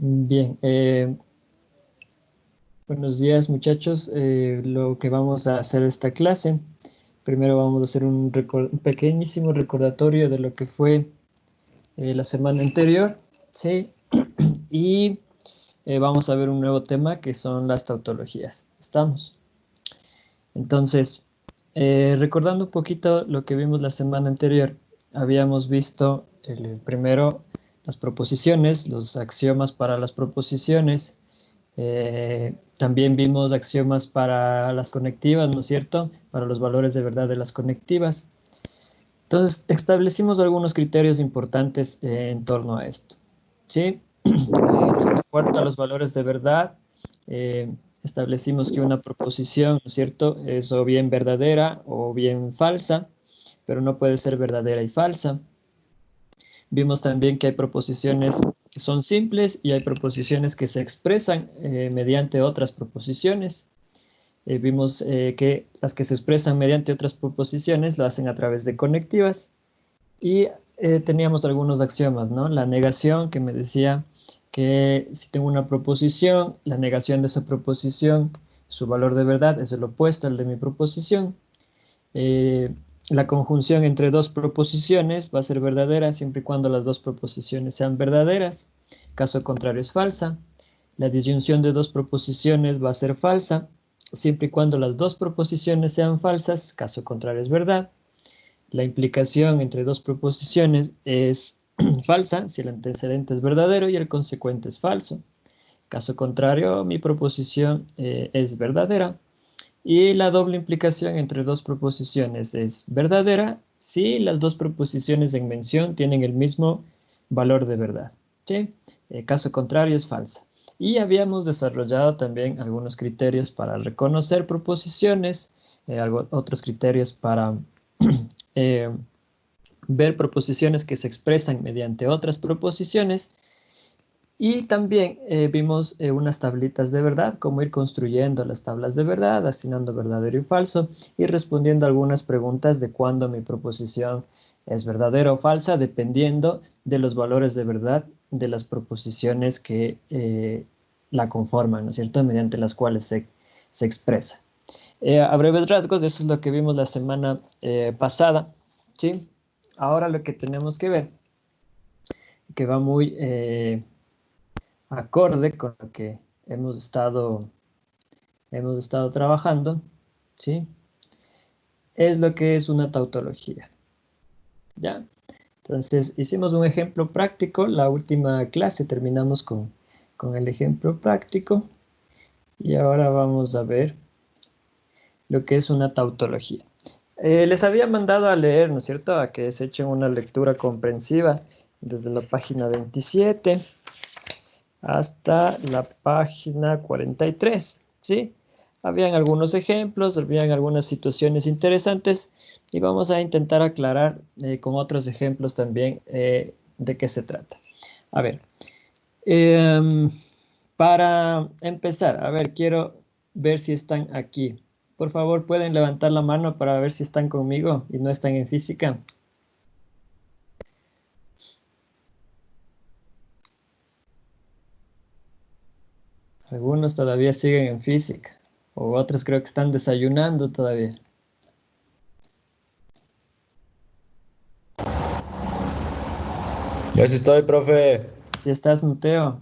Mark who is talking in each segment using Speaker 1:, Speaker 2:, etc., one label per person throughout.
Speaker 1: Bien, buenos días muchachos. Lo que vamos a hacer esta clase, primero vamos a hacer un pequeñísimo recordatorio de lo que fue la semana anterior, ¿sí? Y vamos a ver un nuevo tema que son las tautologías. ¿Estamos? Entonces, recordando un poquito lo que vimos la semana anterior, habíamos visto primero las proposiciones, los axiomas para las proposiciones. También vimos axiomas para las conectivas, ¿no es cierto? Para los valores de verdad de las conectivas. Entonces, establecimos algunos criterios importantes en torno a esto. ¿Sí? Respecto a los valores de verdad, establecimos que una proposición, ¿no es cierto?, es o bien verdadera o bien falsa, pero no puede ser verdadera y falsa. Vimos también que hay proposiciones que son simples y hay proposiciones que se expresan mediante otras proposiciones. Vimos que las que se expresan mediante otras proposiciones lo hacen a través de conectivas y teníamos algunos axiomas, ¿no? La negación, que me decía que si tengo una proposición, la negación de esa proposición, su valor de verdad es el opuesto al de mi proposición. Eh, la conjunción entre dos proposiciones va a ser verdadera siempre y cuando las dos proposiciones sean verdaderas. Caso contrario es falsa. La disyunción de dos proposiciones va a ser falsa siempre y cuando las dos proposiciones sean falsas. Caso contrario es verdad. La implicación entre dos proposiciones es falsa si el antecedente es verdadero y el consecuente es falso. Caso contrario, mi proposición es verdadera. Y la doble implicación entre dos proposiciones es verdadera si las dos proposiciones en mención tienen el mismo valor de verdad. ¿Sí? Caso contrario es falsa. Y habíamos desarrollado también algunos criterios para reconocer proposiciones, otros criterios para eh, ver proposiciones que se expresan mediante otras proposiciones. Y también vimos unas tablitas de verdad, cómo ir construyendo las tablas de verdad, asignando verdadero y falso y respondiendo algunas preguntas de cuándo mi proposición es verdadera o falsa, dependiendo de los valores de verdad de las proposiciones que la conforman, ¿no es cierto?, mediante las cuales se expresa. A breves rasgos, eso es lo que vimos la semana pasada, ¿sí? Ahora lo que tenemos que ver, que va muy acorde con lo que hemos estado trabajando, ¿sí? Es lo que es una tautología, ¿ya? Entonces, hicimos un ejemplo práctico. La última clase terminamos con el ejemplo práctico y ahora vamos a ver lo que es una tautología. Les había mandado a leer, ¿no es cierto?, a que se echen una lectura comprensiva desde la página 27 hasta la página 43, ¿sí? Habían algunos ejemplos, habían algunas situaciones interesantes y vamos a intentar aclarar con otros ejemplos también de qué se trata. A ver, em, para empezar, a ver, quiero ver si están aquí. Por favor, pueden levantar la mano para ver si están conmigo y no están en física. Algunos todavía siguen en física, o otros creo que están desayunando todavía.
Speaker 2: Yo sí estoy, profe.
Speaker 1: Si estás, Mateo,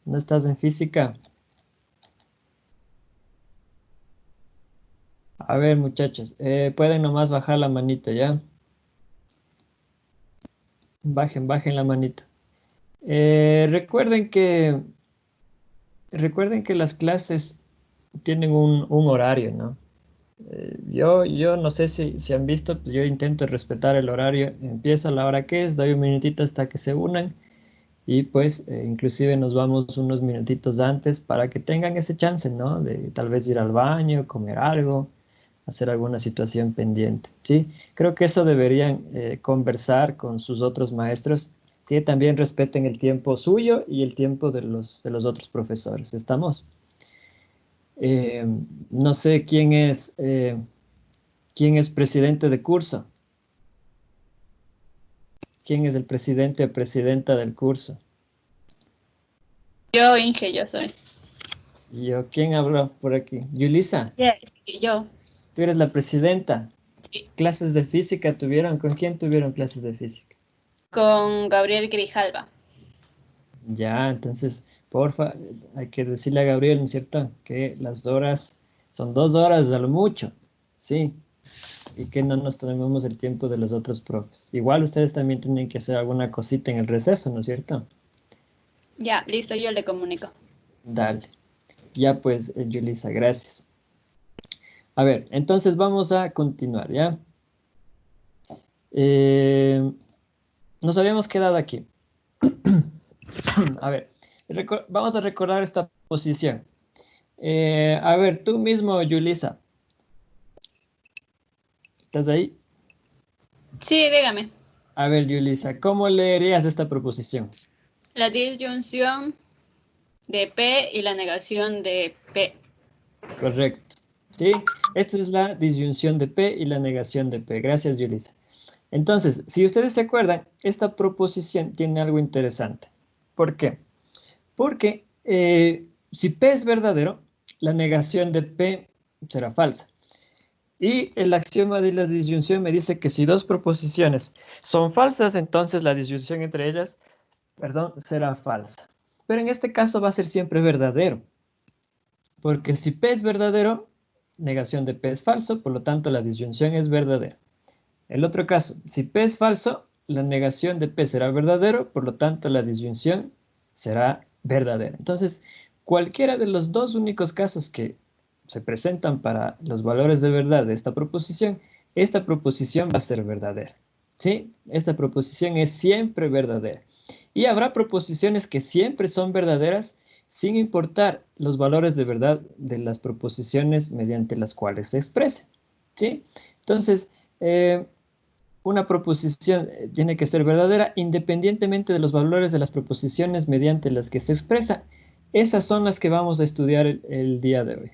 Speaker 1: no estás en física. A ver, muchachos, pueden nomás bajar la manita, ¿ya? Bajen la manita. Recuerden que las clases tienen un horario, ¿no? Yo no sé si han visto, pues yo intento respetar el horario. Empiezo a la hora que es, doy un minutito hasta que se unan y pues inclusive nos vamos unos minutitos antes para que tengan ese chance, ¿no? De tal vez ir al baño, comer algo, hacer alguna situación pendiente, ¿sí? Creo que eso deberían conversar con sus otros maestros, que también respeten el tiempo suyo y el tiempo de los otros profesores. ¿Estamos? Eh, no sé quién es presidente de curso, quién es el presidente o presidenta del curso.
Speaker 2: Yo, Inge, yo soy.
Speaker 1: ¿Y yo? ¿Quién habló por aquí? Yulisa,
Speaker 2: Yes, yo.
Speaker 1: tú eres la presidenta.
Speaker 2: Sí.
Speaker 1: ¿Clases de física tuvieron? ¿Con quién tuvieron clases de física?
Speaker 2: Con Gabriel Grijalva.
Speaker 1: Ya, entonces, porfa, hay que decirle a Gabriel, ¿no es cierto? Que las horas son 2 horas a lo mucho, sí, y que no nos tomemos el tiempo de los otros profes. Igual ustedes también tienen que hacer alguna cosita en el receso, ¿no es cierto?
Speaker 2: Ya, listo, yo le comunico.
Speaker 1: Dale. Ya pues, Yulisa, gracias. A ver, entonces vamos a continuar, ¿ya? Eh, nos habíamos quedado aquí. A ver, vamos a recordar esta posición. A ver, tú mismo, Yulisa, ¿estás ahí?
Speaker 2: Sí, dígame.
Speaker 1: A ver, Yulisa, ¿cómo leerías esta proposición?
Speaker 2: La disyunción de P y la negación de P.
Speaker 1: Correcto. ¿Sí? Esta es la disyunción de P y la negación de P. Gracias, Yulisa. Entonces, si ustedes se acuerdan, esta proposición tiene algo interesante. ¿Por qué? Porque si P es verdadero, la negación de P será falsa. Y el axioma de la disyunción me dice que si dos proposiciones son falsas, entonces la disyunción entre ellas, perdón, será falsa. Pero en este caso va a ser siempre verdadero. Porque si P es verdadero, negación de P es falso, por lo tanto la disyunción es verdadera. El otro caso, si P es falso, la negación de P será verdadero, por lo tanto la disyunción será verdadera. Entonces, cualquiera de los dos únicos casos que se presentan para los valores de verdad de esta proposición va a ser verdadera. ¿Sí? Esta proposición es siempre verdadera. Y habrá proposiciones que siempre son verdaderas sin importar los valores de verdad de las proposiciones mediante las cuales se expresen. ¿Sí? Entonces, una proposición tiene que ser verdadera independientemente de los valores de las proposiciones mediante las que se expresa. Esas son las que vamos a estudiar el día de hoy.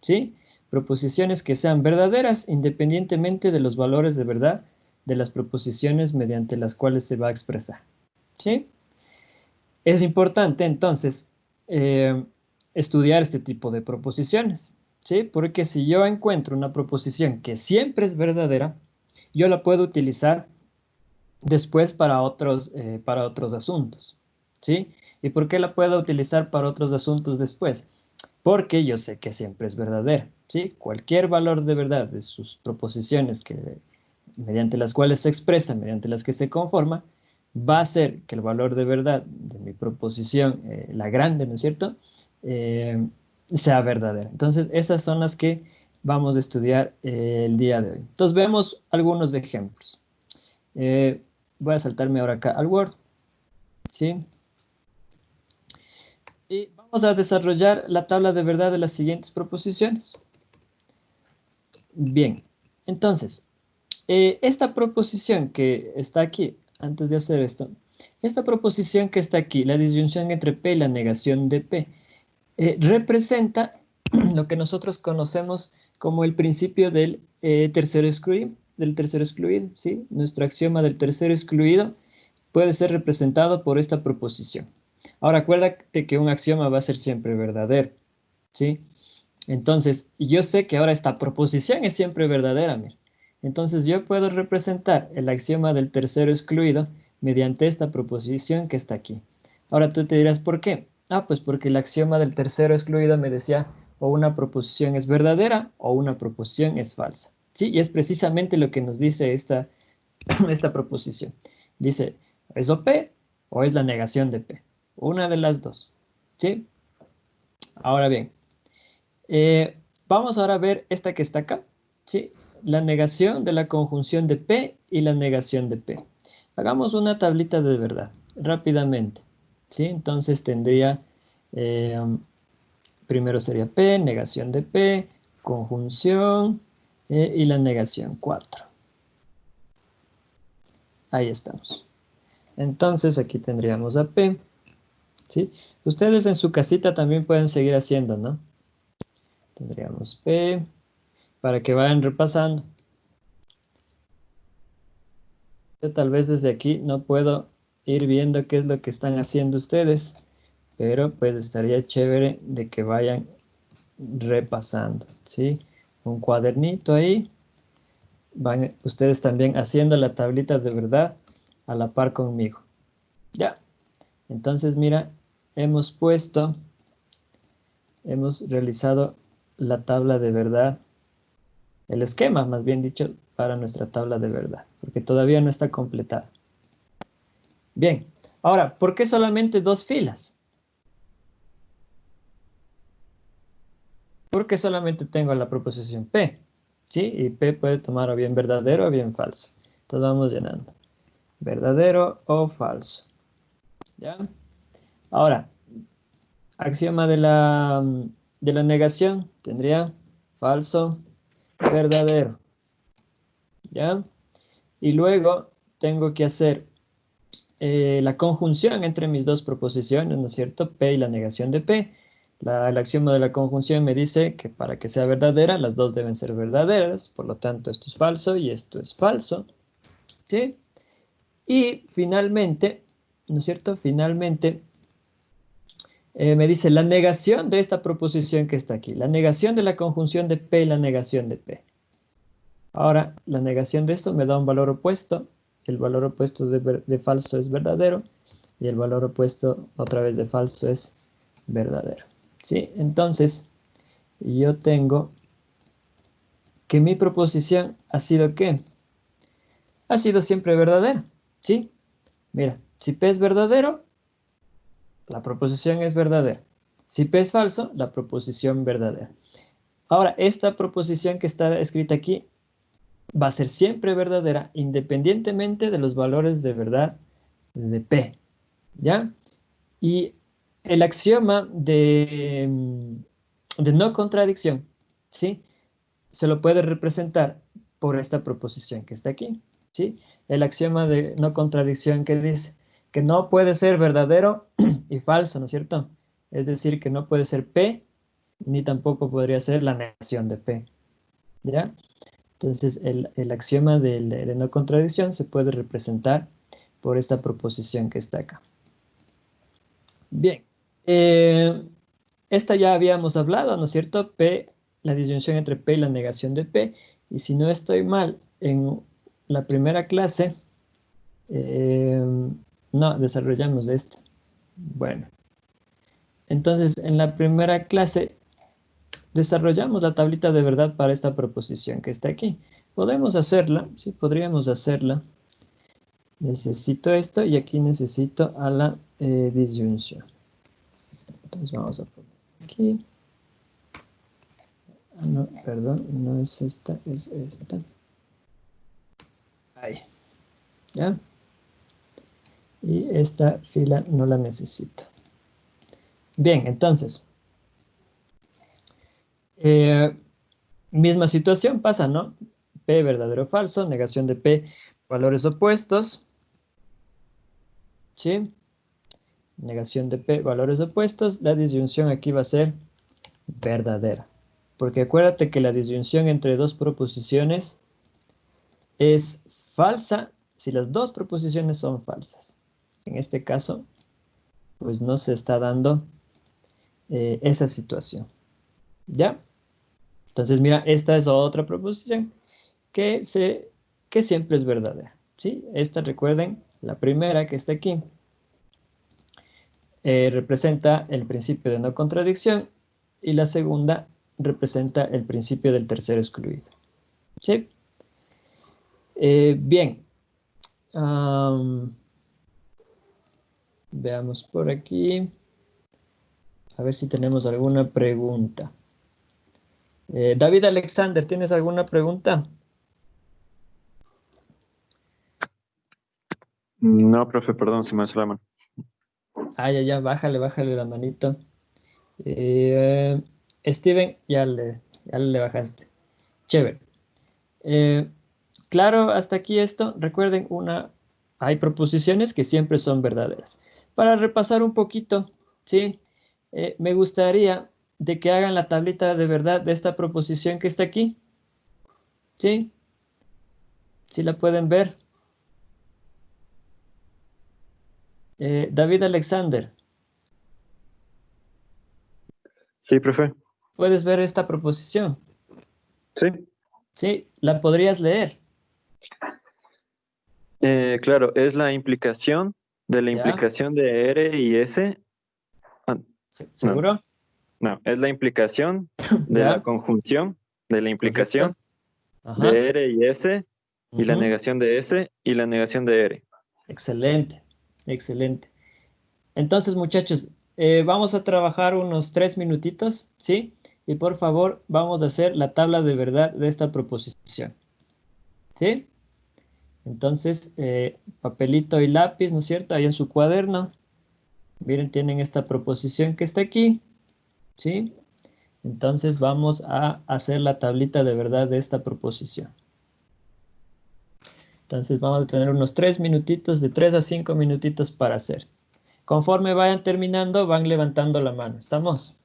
Speaker 1: ¿Sí? Proposiciones que sean verdaderas independientemente de los valores de verdad de las proposiciones mediante las cuales se va a expresar. ¿Sí? Es importante entonces estudiar este tipo de proposiciones, ¿sí? Porque si yo encuentro una proposición que siempre es verdadera, yo la puedo utilizar después para otros asuntos, ¿sí? ¿Y por qué la puedo utilizar para otros asuntos después? Porque yo sé que siempre es verdadera, ¿sí? Cualquier valor de verdad de sus proposiciones mediante las cuales se expresa, mediante las que se conforma, va a ser que el valor de verdad de mi proposición, la grande, ¿no es cierto?, Eh, sea verdadera. Entonces, esas son las que vamos a estudiar el día de hoy. Entonces, veamos algunos ejemplos. Eh, Voy a saltarme ahora acá al Word, ¿sí? Y vamos a desarrollar la tabla de verdad de las siguientes proposiciones. Bien, entonces, esta proposición que está aquí, antes de hacer esto, esta proposición que está aquí, la disyunción entre P y la negación de P, representa lo que nosotros conocemos como el principio del tercero excluido, ¿sí? Nuestro axioma del tercero excluido puede ser representado por esta proposición. Ahora, acuérdate que un axioma va a ser siempre verdadero, ¿sí? Entonces, yo sé que ahora esta proposición es siempre verdadera, mira. Entonces, yo puedo representar el axioma del tercero excluido mediante esta proposición que está aquí. Ahora tú te dirás, ¿por qué? Ah, pues porque el axioma del tercero excluido me decía o una proposición es verdadera o una proposición es falsa. Sí, y es precisamente lo que nos dice esta proposición. Dice, ¿es o P o es la negación de P? Una de las dos. ¿Sí? Ahora bien, vamos ahora a ver esta que está acá. ¿Sí? La negación de la conjunción de P y la negación de P. Hagamos una tablita de verdad, rápidamente. ¿Sí? Entonces tendría, eh, primero sería P, negación de P, conjunción y la negación 4. Ahí estamos. Entonces aquí tendríamos a P, ¿sí? Ustedes en su casita también pueden seguir haciendo, ¿no? Tendríamos P, para que vayan repasando. Yo tal vez desde aquí no puedo ir viendo qué es lo que están haciendo ustedes, pero pues estaría chévere de que vayan repasando, ¿sí? Un cuadernito ahí. Van ustedes también haciendo la tablita de verdad a la par conmigo. Ya. Entonces, mira, hemos realizado la tabla de verdad, el esquema, más bien dicho, para nuestra tabla de verdad, porque todavía no está completada. Bien, ahora, ¿por qué solamente dos filas? Porque solamente tengo la proposición P, ¿sí? Y P puede tomar o bien verdadero o bien falso. Entonces vamos llenando. Verdadero o falso. ¿Ya? Ahora, axioma de la negación tendría falso, verdadero. ¿Ya? Y luego tengo que hacer la conjunción entre mis dos proposiciones, ¿no es cierto? P y la negación de P. El axioma de la conjunción me dice que para que sea verdadera, las dos deben ser verdaderas, por lo tanto esto es falso y esto es falso, ¿sí? Y finalmente, ¿no es cierto? Finalmente me dice la negación de esta proposición que está aquí, la negación de la conjunción de P y la negación de P. Ahora, la negación de esto me da un valor opuesto, el valor opuesto de falso es verdadero, y el valor opuesto otra vez de falso es verdadero. ¿Sí? Entonces, yo tengo que mi proposición ha sido ¿qué? Ha sido siempre verdadera. ¿Sí? Mira, si P es verdadero, la proposición es verdadera. Si P es falso, la proposición verdadera. Ahora, esta proposición que está escrita aquí va a ser siempre verdadera independientemente de los valores de verdad de P. ¿Ya? Y el axioma de no contradicción, ¿sí? Se lo puede representar por esta proposición que está aquí, ¿sí? El axioma de no contradicción que dice que no puede ser verdadero y falso, ¿no es cierto? Es decir, que no puede ser P, ni tampoco podría ser la negación de P, ¿ya? Entonces, el axioma de no contradicción se puede representar por esta proposición que está acá. Bien. Eh, esta ya habíamos hablado, ¿no es cierto? P, la disyunción entre P y la negación de P. Y si no estoy mal, en la primera clase, eh, no, desarrollamos esta. Bueno, entonces en la primera clase desarrollamos la tablita de verdad para esta proposición que está aquí. Podemos hacerla, sí, podríamos hacerla. Necesito esto y aquí necesito a la disyunción. Entonces vamos a poner aquí. Ah, no, perdón, no es esta, es esta. Ahí, ¿ya? Y esta fila no la necesito. Bien, entonces, eh, misma situación pasa, ¿no? P verdadero o falso, negación de P, valores opuestos, ¿sí? Negación de P, valores opuestos, la disyunción aquí va a ser verdadera. Porque acuérdate que la disyunción entre dos proposiciones es falsa si las dos proposiciones son falsas. En este caso, pues no se está dando esa situación. ¿Ya? Entonces, mira, esta es otra proposición que siempre es verdadera. ¿Sí? Esta, recuerden, la primera que está aquí, representa el principio de no contradicción y la segunda representa el principio del tercero excluido. ¿Sí? Bien. Veamos por aquí. A ver si tenemos alguna pregunta. David Alexander, ¿tienes alguna pregunta?
Speaker 3: No, profe, perdón, se me hace la mano.
Speaker 1: Ah, ya, bájale la manito. Eh, Steven, ya le bajaste. Chévere. Eh, claro, hasta aquí esto. Recuerden, hay proposiciones que siempre son verdaderas. Para repasar un poquito, ¿sí? Me gustaría de que hagan la tablita de verdad de esta proposición que está aquí. ¿Sí? Si la pueden ver. David Alexander.
Speaker 3: Sí, profe.
Speaker 1: ¿Puedes ver esta proposición?
Speaker 3: Sí.
Speaker 1: Sí, ¿la podrías leer?
Speaker 3: Claro, es la implicación de la
Speaker 1: ¿Ya?
Speaker 3: implicación de R y S. Ah, no,
Speaker 1: ¿Seguro?
Speaker 3: no, es la implicación de la
Speaker 1: ¿Ya?
Speaker 3: conjunción de la
Speaker 1: Correcto.
Speaker 3: implicación
Speaker 1: Ajá.
Speaker 3: de R y S y la
Speaker 1: Ujú.
Speaker 3: negación de S y la negación de R.
Speaker 1: Excelente, excelente. Entonces, muchachos, vamos a trabajar unos 3 minutitos, ¿sí? Y por favor, vamos a hacer la tabla de verdad de esta proposición, ¿sí? Entonces, papelito y lápiz, ¿no es cierto? Ahí en su cuaderno. Miren, tienen esta proposición que está aquí, ¿sí? Entonces, vamos a hacer la tablita de verdad de esta proposición. Entonces, vamos a tener unos 3 minutitos, de 3 a 5 minutitos para hacer. Conforme vayan terminando, van levantando la mano. ¿Estamos?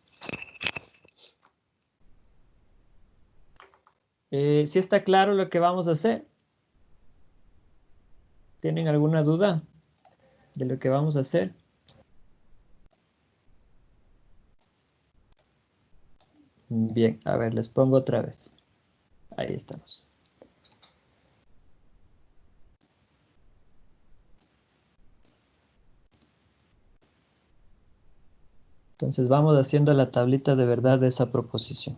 Speaker 1: ¿Sí está claro lo que vamos a hacer? ¿Tienen alguna duda de lo que vamos a hacer? Bien, a ver, les pongo otra vez. Ahí estamos. Entonces vamos haciendo la tablita de verdad de esa proposición.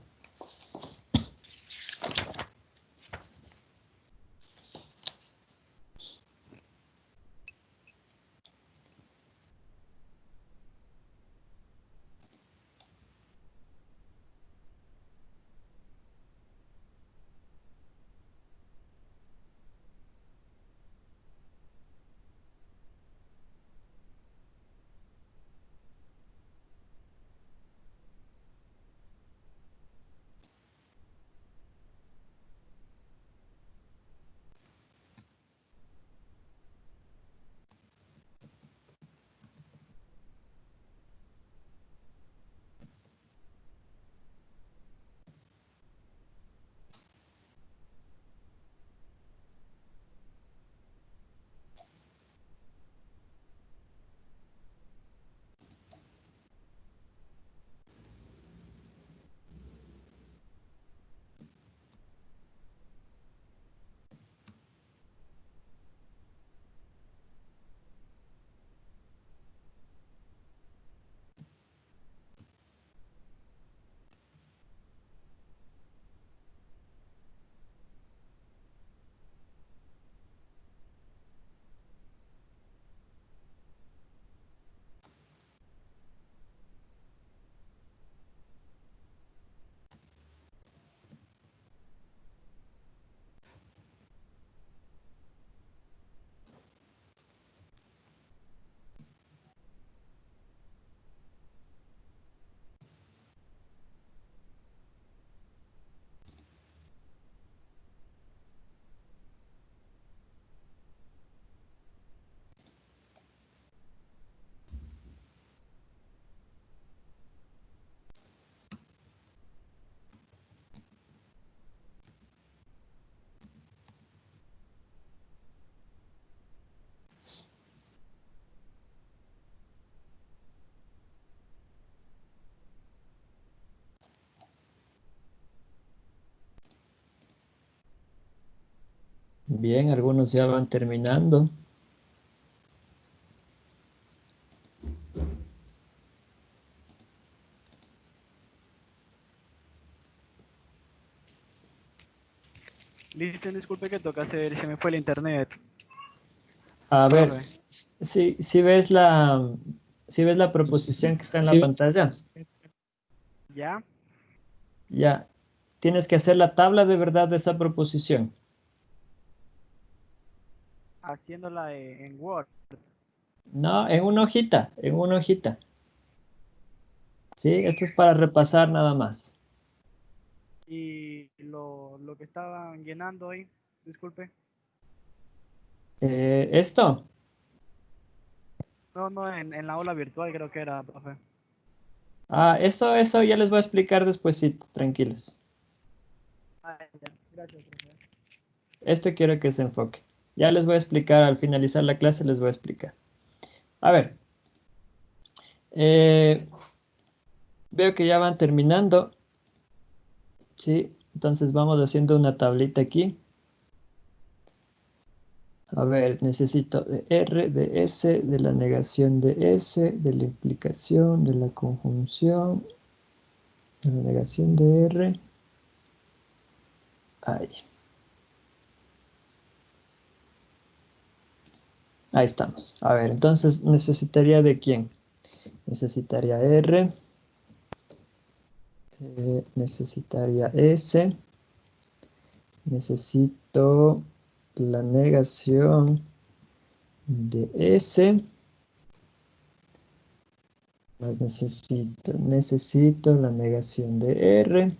Speaker 1: Bien, algunos ya van terminando.
Speaker 4: Listen, disculpe que toca hacer, se me fue el internet,
Speaker 1: A ver,
Speaker 4: profe.
Speaker 1: si ves la proposición que está en la
Speaker 4: Sí.
Speaker 1: pantalla,
Speaker 4: ¿Ya?
Speaker 1: ya tienes que hacer la tabla de verdad de esa proposición.
Speaker 4: Haciéndola en Word.
Speaker 1: No, en una hojita, en una hojita. Sí, esto es para repasar nada más.
Speaker 4: Y lo que estaban llenando hoy, disculpe.
Speaker 1: Esto,
Speaker 4: No, en la aula virtual creo que era, profe.
Speaker 1: eso ya les voy a explicar despuesito, tranquilos.
Speaker 4: Ah, ya. Gracias, profe.
Speaker 1: Esto quiero que se enfoque. Ya les voy a explicar, al finalizar la clase les voy a explicar. A ver, eh, Veo que ya van terminando. Sí, entonces vamos haciendo una tablita aquí. A ver, necesito de R, de S, de la negación de S, de la implicación, de la conjunción, de la negación de R. Ahí. Ahí estamos. A ver, entonces necesitaría de quién. Necesitaría R. Necesitaría S. Necesito la negación de S. Más necesito la negación de R.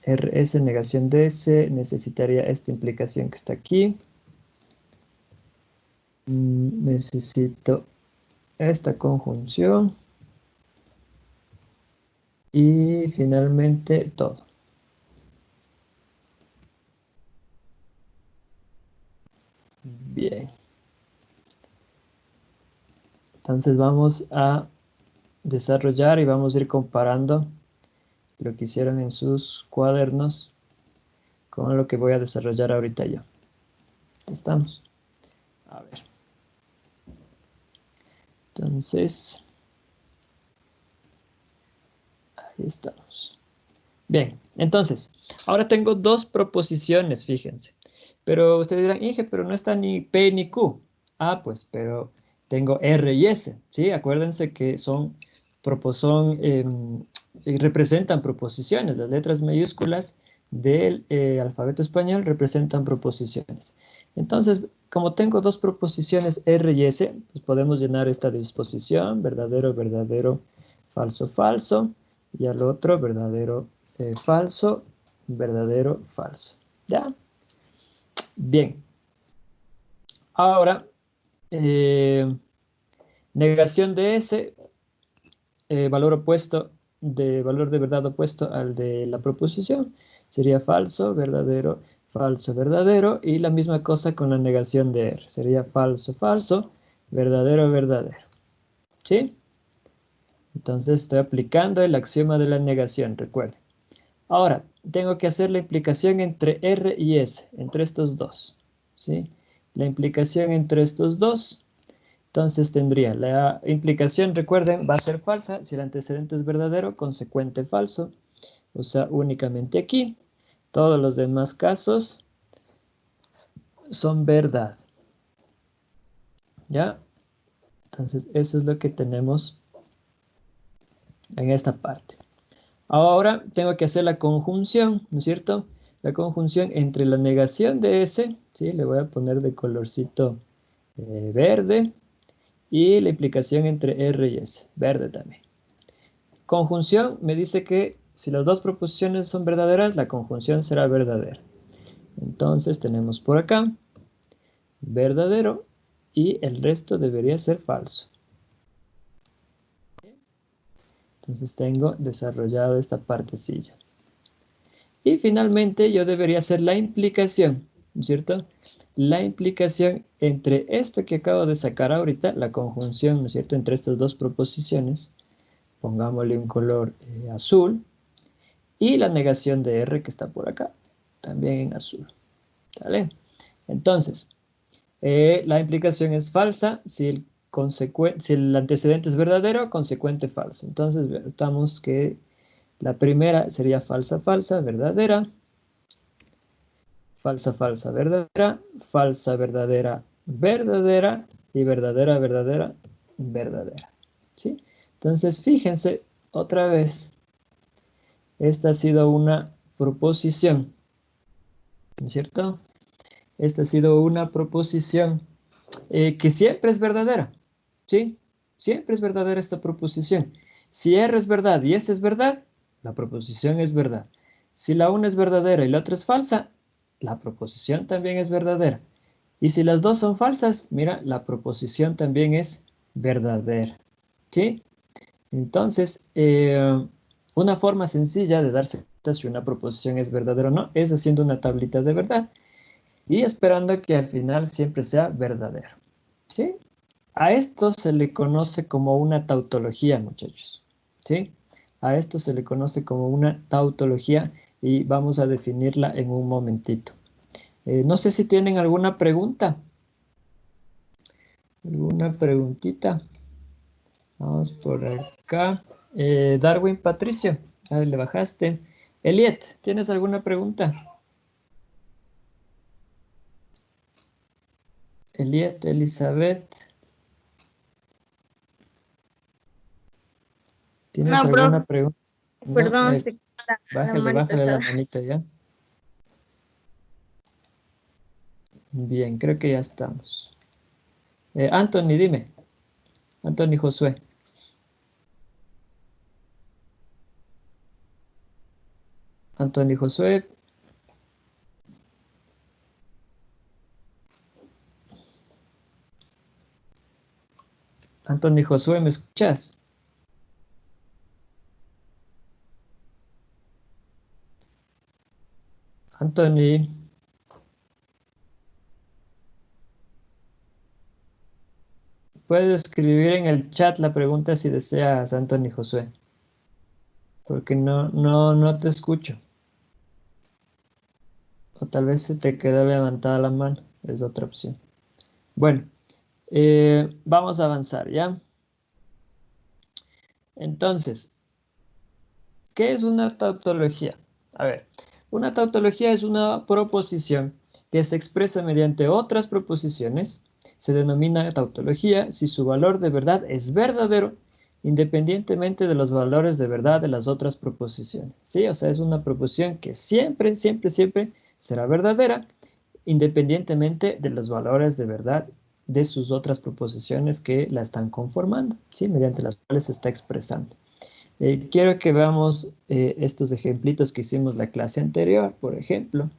Speaker 1: RS negación de S. Necesitaría esta implicación que está aquí. Necesito esta conjunción. Y finalmente todo. Bien. Entonces vamos a desarrollar y vamos a ir comparando lo que hicieron en sus cuadernos con lo que voy a desarrollar ahorita yo. Aquí estamos. A ver. Entonces, ahí estamos. Bien, entonces, ahora tengo dos proposiciones, fíjense. Pero ustedes dirán, Inge, pero no está ni P ni Q. Ah, pues, pero tengo R y S, ¿sí? Acuérdense que representan proposiciones. Las letras mayúsculas del alfabeto español representan proposiciones. Entonces, como tengo dos proposiciones R y S, pues podemos llenar esta disposición, verdadero, verdadero, falso, falso, y al otro, verdadero, falso, verdadero, falso. ¿Ya? Bien. Ahora, negación de S, valor de verdad opuesto al de la proposición. Sería falso, verdadero, y la misma cosa con la negación de R. Sería falso, falso, verdadero, verdadero. ¿Sí? Entonces estoy aplicando el axioma de la negación, recuerden. Ahora, tengo que hacer la implicación entre R y S, entre estos dos. ¿Sí? La implicación entre estos dos. Entonces tendría la implicación, recuerden, va a ser falsa si el antecedente es verdadero, consecuente falso. O sea, únicamente aquí. Todos los demás casos son verdad. ¿Ya? Entonces eso es lo que tenemos en esta parte. Ahora tengo que hacer la conjunción, ¿no es cierto? La conjunción entre la negación de S, ¿sí? Le voy a poner de colorcito verde, y la implicación entre R y S, verde también. Conjunción me dice que si las dos proposiciones son verdaderas, la conjunción será verdadera. Entonces tenemos por acá verdadero y el resto debería ser falso. Entonces tengo desarrollado esta partecilla. Y finalmente yo debería hacer la implicación, ¿no es cierto? La implicación entre esto que acabo de sacar ahorita, la conjunción, ¿no es cierto? Entre estas dos proposiciones, pongámosle un color azul, y la negación de R que está por acá, también en azul. ¿Vale? Entonces, la implicación es falsa si el antecedente es verdadero, consecuente falso. Entonces, estamos que la primera sería falsa, falsa, verdadera. Falsa, falsa, verdadera. Falsa, verdadera, verdadera. Y verdadera, verdadera, verdadera. ¿Sí? Entonces, fíjense otra vez. Esta ha sido una proposición. ¿No es cierto? Esta ha sido una proposición que siempre es verdadera. ¿Sí? Siempre es verdadera esta proposición. Si R es verdad y S es verdad, la proposición es verdad. Si la una es verdadera y la otra es falsa, la proposición también es verdadera. Y si las dos son falsas, mira, la proposición también es verdadera. ¿Sí? Entonces, una forma sencilla de darse cuenta si una proposición es verdadera o no es haciendo una tablita de verdad y esperando que al final siempre sea verdadero. ¿Sí? A esto se le conoce como una tautología, muchachos. ¿Sí? A esto se le conoce como una tautología y vamos a definirla en un momentito. No sé si tienen alguna pregunta. ¿Alguna preguntita? Vamos por acá. Darwin Patricio, ahí le bajaste. Eliet, ¿tienes alguna pregunta? Eliet, Elizabeth. ¿Tienes
Speaker 5: No,
Speaker 1: alguna
Speaker 5: profe,
Speaker 1: pregunta? No,
Speaker 5: perdón, se la
Speaker 1: bájale,
Speaker 5: manita
Speaker 1: bájale la
Speaker 5: alzada.
Speaker 1: manita ya. Bien, creo que ya estamos. Anthony, dime. Anthony Josué. Anthony Josué. Anthony Josué, ¿me escuchas? Anthony. Puedes escribir en el chat la pregunta si deseas, Anthony Josué. Porque no te escucho. O tal vez se te quedó levantada la mano. Es otra opción. Bueno, vamos a avanzar, ¿ya? Entonces, ¿qué es una tautología? A ver, una tautología es una proposición que se expresa mediante otras proposiciones. Se denomina tautología si su valor de verdad es verdadero, independientemente de los valores de verdad de las otras proposiciones. ¿Sí? O sea, es una proposición que siempre, siempre, siempre será verdadera, independientemente de los valores de verdad de sus otras proposiciones que la están conformando, ¿sí? Mediante las cuales se está expresando. Quiero que veamos estos ejemplitos que hicimos la clase anterior, por ejemplo.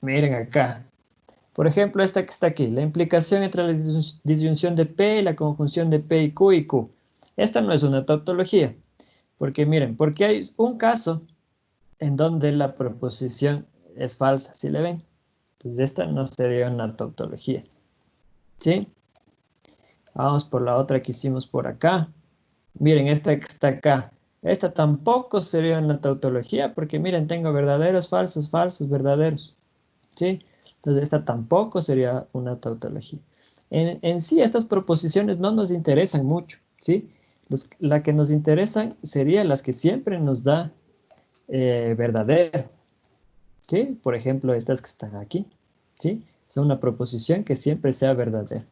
Speaker 1: Miren acá. Por ejemplo, esta que está aquí, la implicación entre la disyunción de P y la conjunción de P y Q. Esta no es una tautología, porque miren, porque hay un caso en donde la proposición es falsa, ¿sí le ven? Entonces esta no sería una tautología, ¿sí? Vamos por la otra que hicimos por acá. Miren, esta que está acá. Esta tampoco sería una tautología porque miren, tengo verdaderos, falsos, falsos, verdaderos. ¿Sí? Entonces esta tampoco sería una tautología. En sí estas proposiciones no nos interesan mucho. ¿Sí? La que nos interesan serían las que siempre nos da verdadero. ¿Sí? Por ejemplo, estas que están aquí. ¿Sí? Son una proposición que siempre sea verdadera.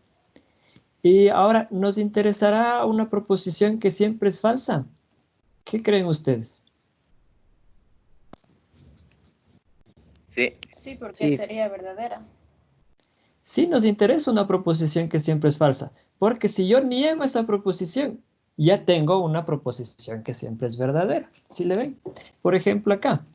Speaker 1: Y ahora, ¿nos interesará una proposición que siempre es falsa? ¿Qué creen ustedes?
Speaker 3: Sí.
Speaker 2: Sí, porque
Speaker 5: Sí,
Speaker 2: sería verdadera.
Speaker 1: Sí nos interesa una proposición que siempre es falsa, porque si yo niego esa proposición, ya tengo una proposición que siempre es verdadera. ¿Sí le ven? Por ejemplo, acá.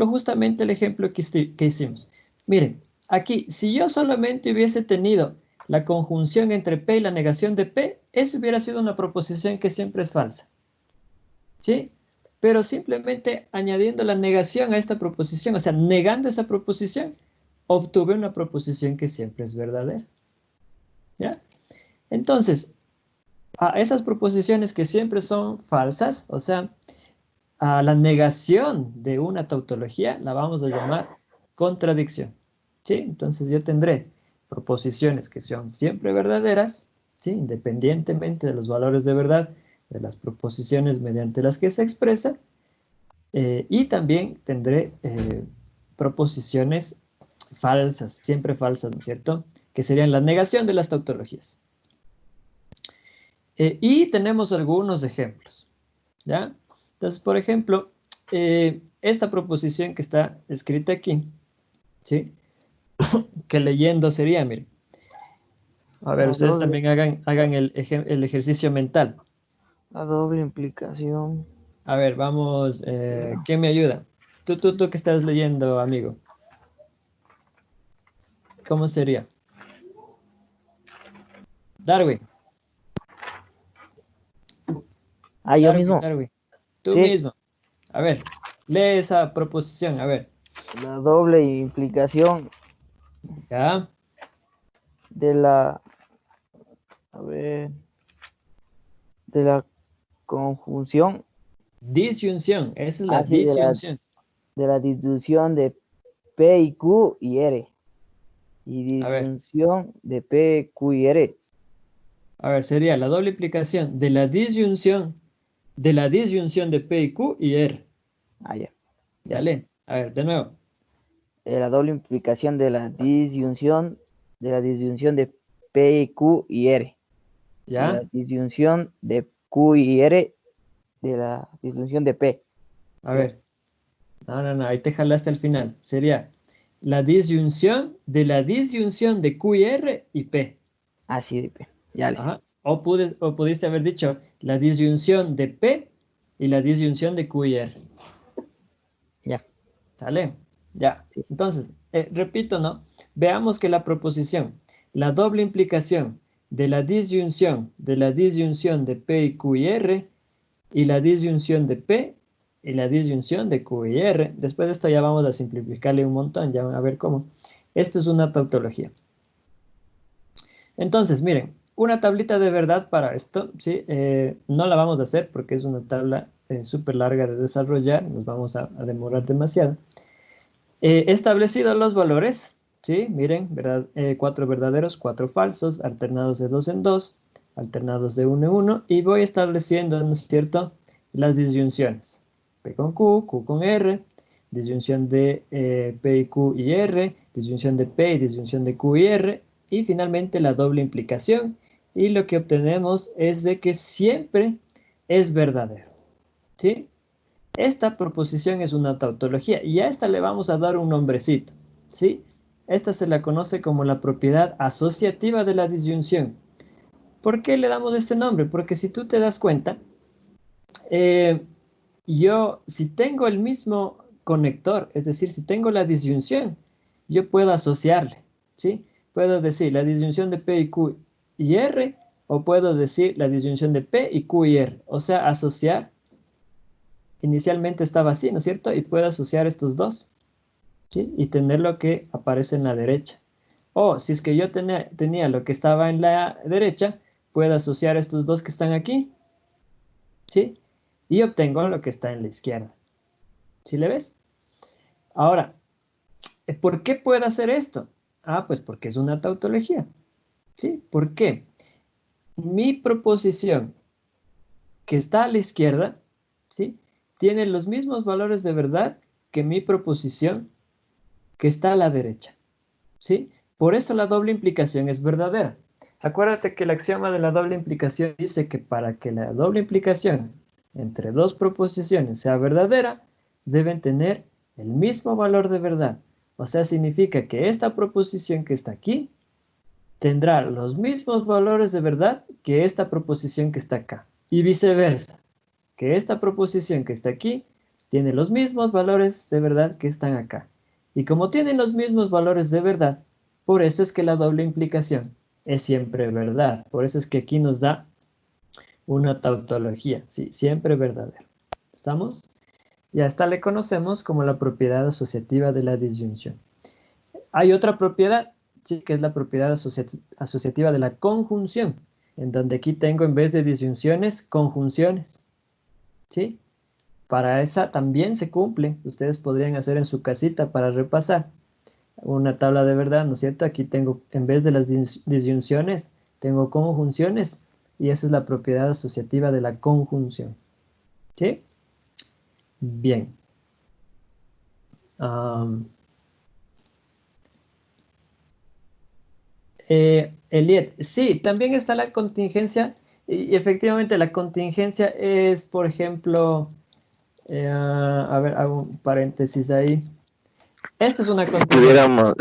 Speaker 1: Justamente el ejemplo que hicimos. Miren, aquí, si yo solamente hubiese tenido la conjunción entre P y la negación de P, eso hubiera sido una proposición que siempre es falsa. ¿Sí? Pero simplemente añadiendo la negación a esta proposición, o sea, negando esa proposición, obtuve una proposición que siempre es verdadera. ¿Ya? Entonces, a esas proposiciones que siempre son falsas, o sea, a la negación de una tautología, la vamos a llamar contradicción. ¿Sí? Entonces yo tendré proposiciones que son siempre verdaderas, ¿sí? Independientemente de los valores de verdad de las proposiciones mediante las que se expresa, y también tendré proposiciones falsas, siempre falsas, ¿no es cierto? Que serían la negación de las tautologías. Y tenemos algunos ejemplos, ¿ya? Entonces, por ejemplo, esta proposición que está escrita aquí, ¿sí? Que leyendo sería, miren. A ver,
Speaker 5: la
Speaker 1: ustedes
Speaker 5: doble,
Speaker 1: también hagan el ejercicio mental.
Speaker 5: la doble implicación.
Speaker 1: A ver, vamos, ¿quién me ayuda? Tú que estás leyendo, amigo. ¿Cómo sería? Darwin.
Speaker 5: Ah, yo mismo.
Speaker 1: Darwin. Tú
Speaker 5: Sí,
Speaker 1: mismo. A ver, lee esa proposición, a ver.
Speaker 5: la doble implicación
Speaker 1: Ya.
Speaker 5: De la, a ver, de la conjunción,
Speaker 1: Disyunción. Esa es la
Speaker 5: así
Speaker 1: disyunción.
Speaker 5: de la disyunción de P y Q y R. Y
Speaker 1: A ver.
Speaker 5: disyunción de P, Q y R.
Speaker 1: A ver, sería la doble implicación de la disyunción de P y Q y R.
Speaker 5: Ah, ya.
Speaker 1: Dale. A ver, de nuevo.
Speaker 5: La doble implicación de la disyunción de P, Q y R. Y la
Speaker 1: ¿Ya?
Speaker 5: disyunción de Q y R de la disyunción de P.
Speaker 1: A ver. No. Ahí te jalaste al final. Sería la disyunción de Q y R y P.
Speaker 5: Así de P. Ya les.
Speaker 1: Ajá. O pudiste haber dicho la disyunción de P y la disyunción de Q y R.
Speaker 5: Ya.
Speaker 1: ¿Sale? Ya.
Speaker 5: Sí.
Speaker 1: Entonces, repito, ¿no? Veamos que la doble implicación de la disyunción de P y Q y R y la disyunción de P y la disyunción de Q y R. Después de esto ya vamos a simplificarle un montón, ya van a ver cómo. Esto es una tautología. Entonces, miren, una tablita de verdad para esto, ¿sí? No la vamos a hacer porque es una tabla súper larga de desarrollar, nos vamos a demorar demasiado. Establecidos los valores, ¿sí? Miren, ¿verdad? 4 verdaderos, 4 falsos, alternados de 2 en 2, alternados de 1 en 1, y voy estableciendo, ¿no es cierto?, las disyunciones. P con Q, Q con R, disyunción de P y Q y R, disyunción de P y disyunción de Q y R, y finalmente la doble implicación, y lo que obtenemos es de que siempre es verdadero, ¿sí? Esta proposición es una tautología y a esta le vamos a dar un nombrecito, ¿sí? Esta se la conoce como la propiedad asociativa de la disyunción. ¿Por qué le damos este nombre? Porque si tú te das cuenta, eh, si tengo el mismo conector, es decir, si tengo la disyunción, yo puedo asociarle, ¿sí? Puedo decir la disyunción de P y Q y R, o puedo decir la disyunción de P y Q y R, o sea, asociar. Inicialmente estaba así, ¿no es cierto? Y puedo asociar estos dos, ¿sí? Y tener lo que aparece en la derecha. O si es que yo tenía lo que estaba en la derecha, puedo asociar estos dos que están aquí, ¿sí? Y obtengo lo que está en la izquierda. ¿Sí le ves? Ahora, ¿por qué puedo hacer esto? Ah, pues porque es una tautología, ¿sí? ¿Por qué? Mi proposición que está a la izquierda, ¿sí? Tiene los mismos valores de verdad que mi proposición que está a la derecha, ¿sí? Por eso la doble implicación es verdadera. Acuérdate que el axioma de la doble implicación dice que para que la doble implicación entre dos proposiciones sea verdadera, deben tener el mismo valor de verdad. O sea, significa que esta proposición que está aquí tendrá los mismos valores de verdad que esta proposición que está acá. Y viceversa, que esta proposición que está aquí tiene los mismos valores de verdad que están acá. Y como tienen los mismos valores de verdad, por eso es que la doble implicación es siempre verdad. Por eso es que aquí nos da una tautología, ¿sí? Siempre verdadero. ¿Estamos? Y a esta le conocemos como la propiedad asociativa de la disyunción. Hay otra propiedad, ¿sí? Que es la propiedad asociativa de la conjunción, en donde aquí tengo en vez de disyunciones, conjunciones, ¿sí? Para esa también se cumple. Ustedes podrían hacer en su casita para repasar una tabla de verdad, ¿no es cierto? Aquí tengo, en vez de las disyunciones, tengo conjunciones y esa es la propiedad asociativa de la conjunción. ¿Sí? Bien. Eliet, sí, también está la contingencia y efectivamente la contingencia es, por ejemplo, a ver, hago un paréntesis ahí. Esta es una
Speaker 3: Si
Speaker 1: contingencia.
Speaker 3: pudiéramos,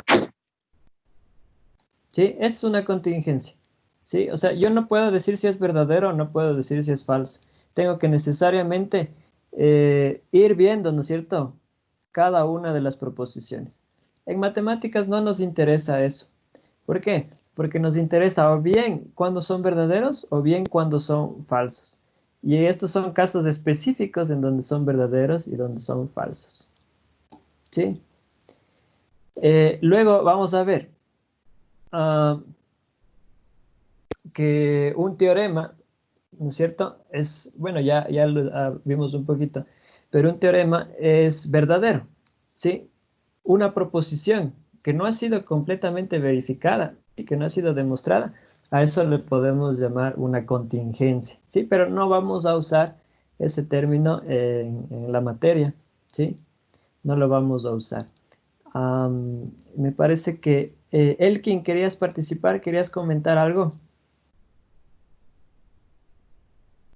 Speaker 1: ¿Sí? Esta es una contingencia. ¿Sí? O sea, yo no puedo decir si es verdadero o no puedo decir si es falso. Tengo que necesariamente ir viendo, ¿no es cierto? Cada una de las proposiciones. En matemáticas no nos interesa eso. ¿Por qué? Porque nos interesa o bien cuando son verdaderos o bien cuando son falsos. Y estos son casos específicos en donde son verdaderos y donde son falsos. ¿Sí? Luego vamos a ver que un teorema, ¿no es cierto? Es, bueno, ya lo vimos un poquito, pero un teorema es verdadero, ¿sí? Una proposición que no ha sido completamente verificada y que no ha sido demostrada, a eso le podemos llamar una contingencia, ¿sí? Pero no vamos a usar ese término en la materia, ¿sí? No lo vamos a usar. Me parece que Elkin, querías participar, querías comentar algo.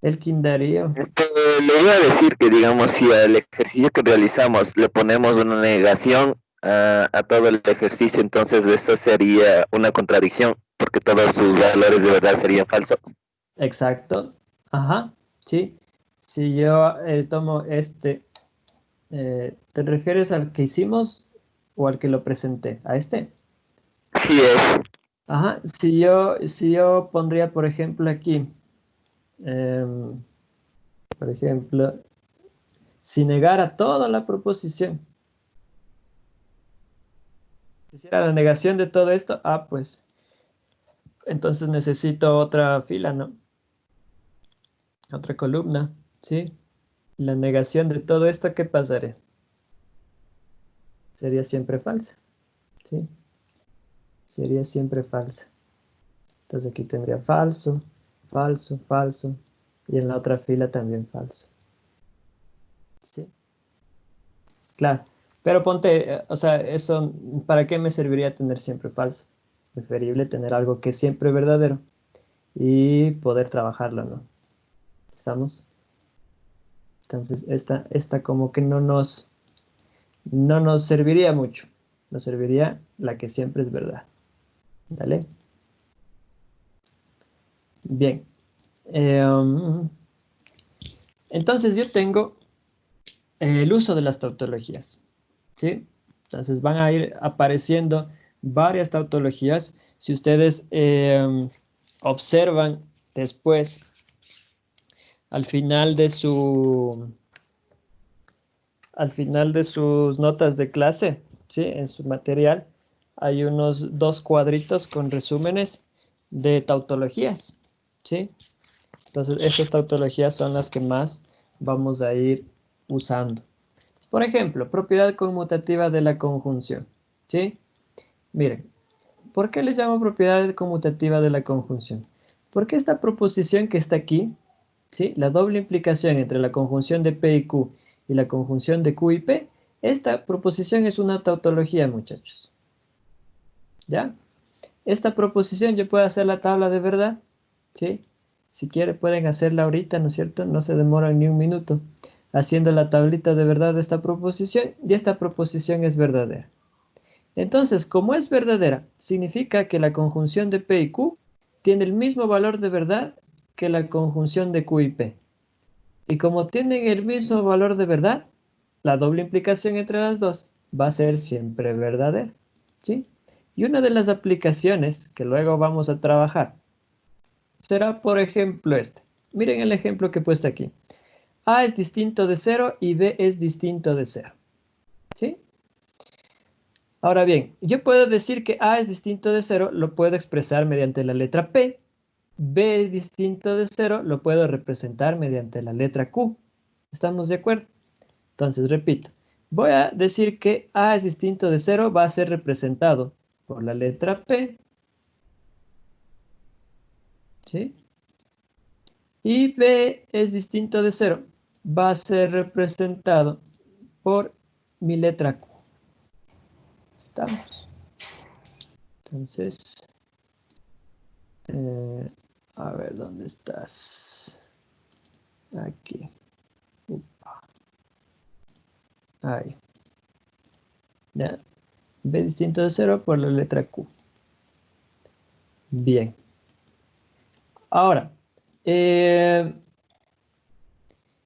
Speaker 1: Elkin Darío.
Speaker 6: Le iba a decir que, digamos, si al ejercicio que realizamos le ponemos una negación a todo el ejercicio, entonces eso sería una contradicción, porque todos sus valores de verdad serían falsos.
Speaker 1: Exacto. Ajá, sí. Si yo tomo este, ¿te refieres al que hicimos o al que lo presenté? A este.
Speaker 6: Sí es.
Speaker 1: Ajá, si yo pondría, por ejemplo, aquí, em, por ejemplo, si negara toda la proposición, si hiciera la negación de todo esto, pues entonces necesito otra fila, ¿no? Otra columna, ¿sí? La negación de todo esto, ¿qué pasaría? Sería siempre falsa, ¿sí? Sería siempre falsa. Entonces aquí tendría falso, falso, falso. Y en la otra fila también falso. ¿Sí? Claro. Pero ponte, o sea, eso, ¿para qué me serviría tener siempre falso? Preferible tener algo que es siempre verdadero y poder trabajarlo, ¿no? ¿Estamos? Entonces, esta como que no nos serviría mucho. Nos serviría la que siempre es verdad. ¿Vale? Bien. Entonces yo tengo el uso de las tautologías, ¿sí? Entonces van a ir apareciendo varias tautologías. Si ustedes observan después, al final de sus notas de clase, ¿sí? En su material, hay unos 2 cuadritos con resúmenes de tautologías, ¿sí? Entonces, estas tautologías son las que más vamos a ir usando. Por ejemplo, propiedad conmutativa de la conjunción, ¿sí? Miren, ¿por qué les llamo propiedad conmutativa de la conjunción? Porque esta proposición que está aquí, ¿sí? La doble implicación entre la conjunción de P y Q y la conjunción de Q y P, esta proposición es una tautología, muchachos. ¿Ya? Esta proposición yo puedo hacer la tabla de verdad, ¿sí? Si quieren pueden hacerla ahorita, ¿no es cierto? No se demoran ni un minuto haciendo la tablita de verdad de esta proposición y esta proposición es verdadera. Entonces, como es verdadera, significa que la conjunción de P y Q tiene el mismo valor de verdad que la conjunción de Q y P. Y como tienen el mismo valor de verdad, la doble implicación entre las dos va a ser siempre verdadera, ¿sí? Y una de las aplicaciones que luego vamos a trabajar será, por ejemplo, este. Miren el ejemplo que he puesto aquí. A es distinto de 0 y B es distinto de 0, ¿sí? Ahora bien, yo puedo decir que A es distinto de 0, lo puedo expresar mediante la letra P. B es distinto de 0, lo puedo representar mediante la letra Q. ¿Estamos de acuerdo? Entonces, repito. Voy a decir que A es distinto de 0, va a ser representado por la letra P. ¿Sí? Y B es distinto de 0, va a ser representado por mi letra Q. ¿Estamos? Entonces, a ver, ¿dónde estás? Aquí. Upa. Ahí. ¿Ya? B distinto de 0 por la letra Q. Bien. Ahora,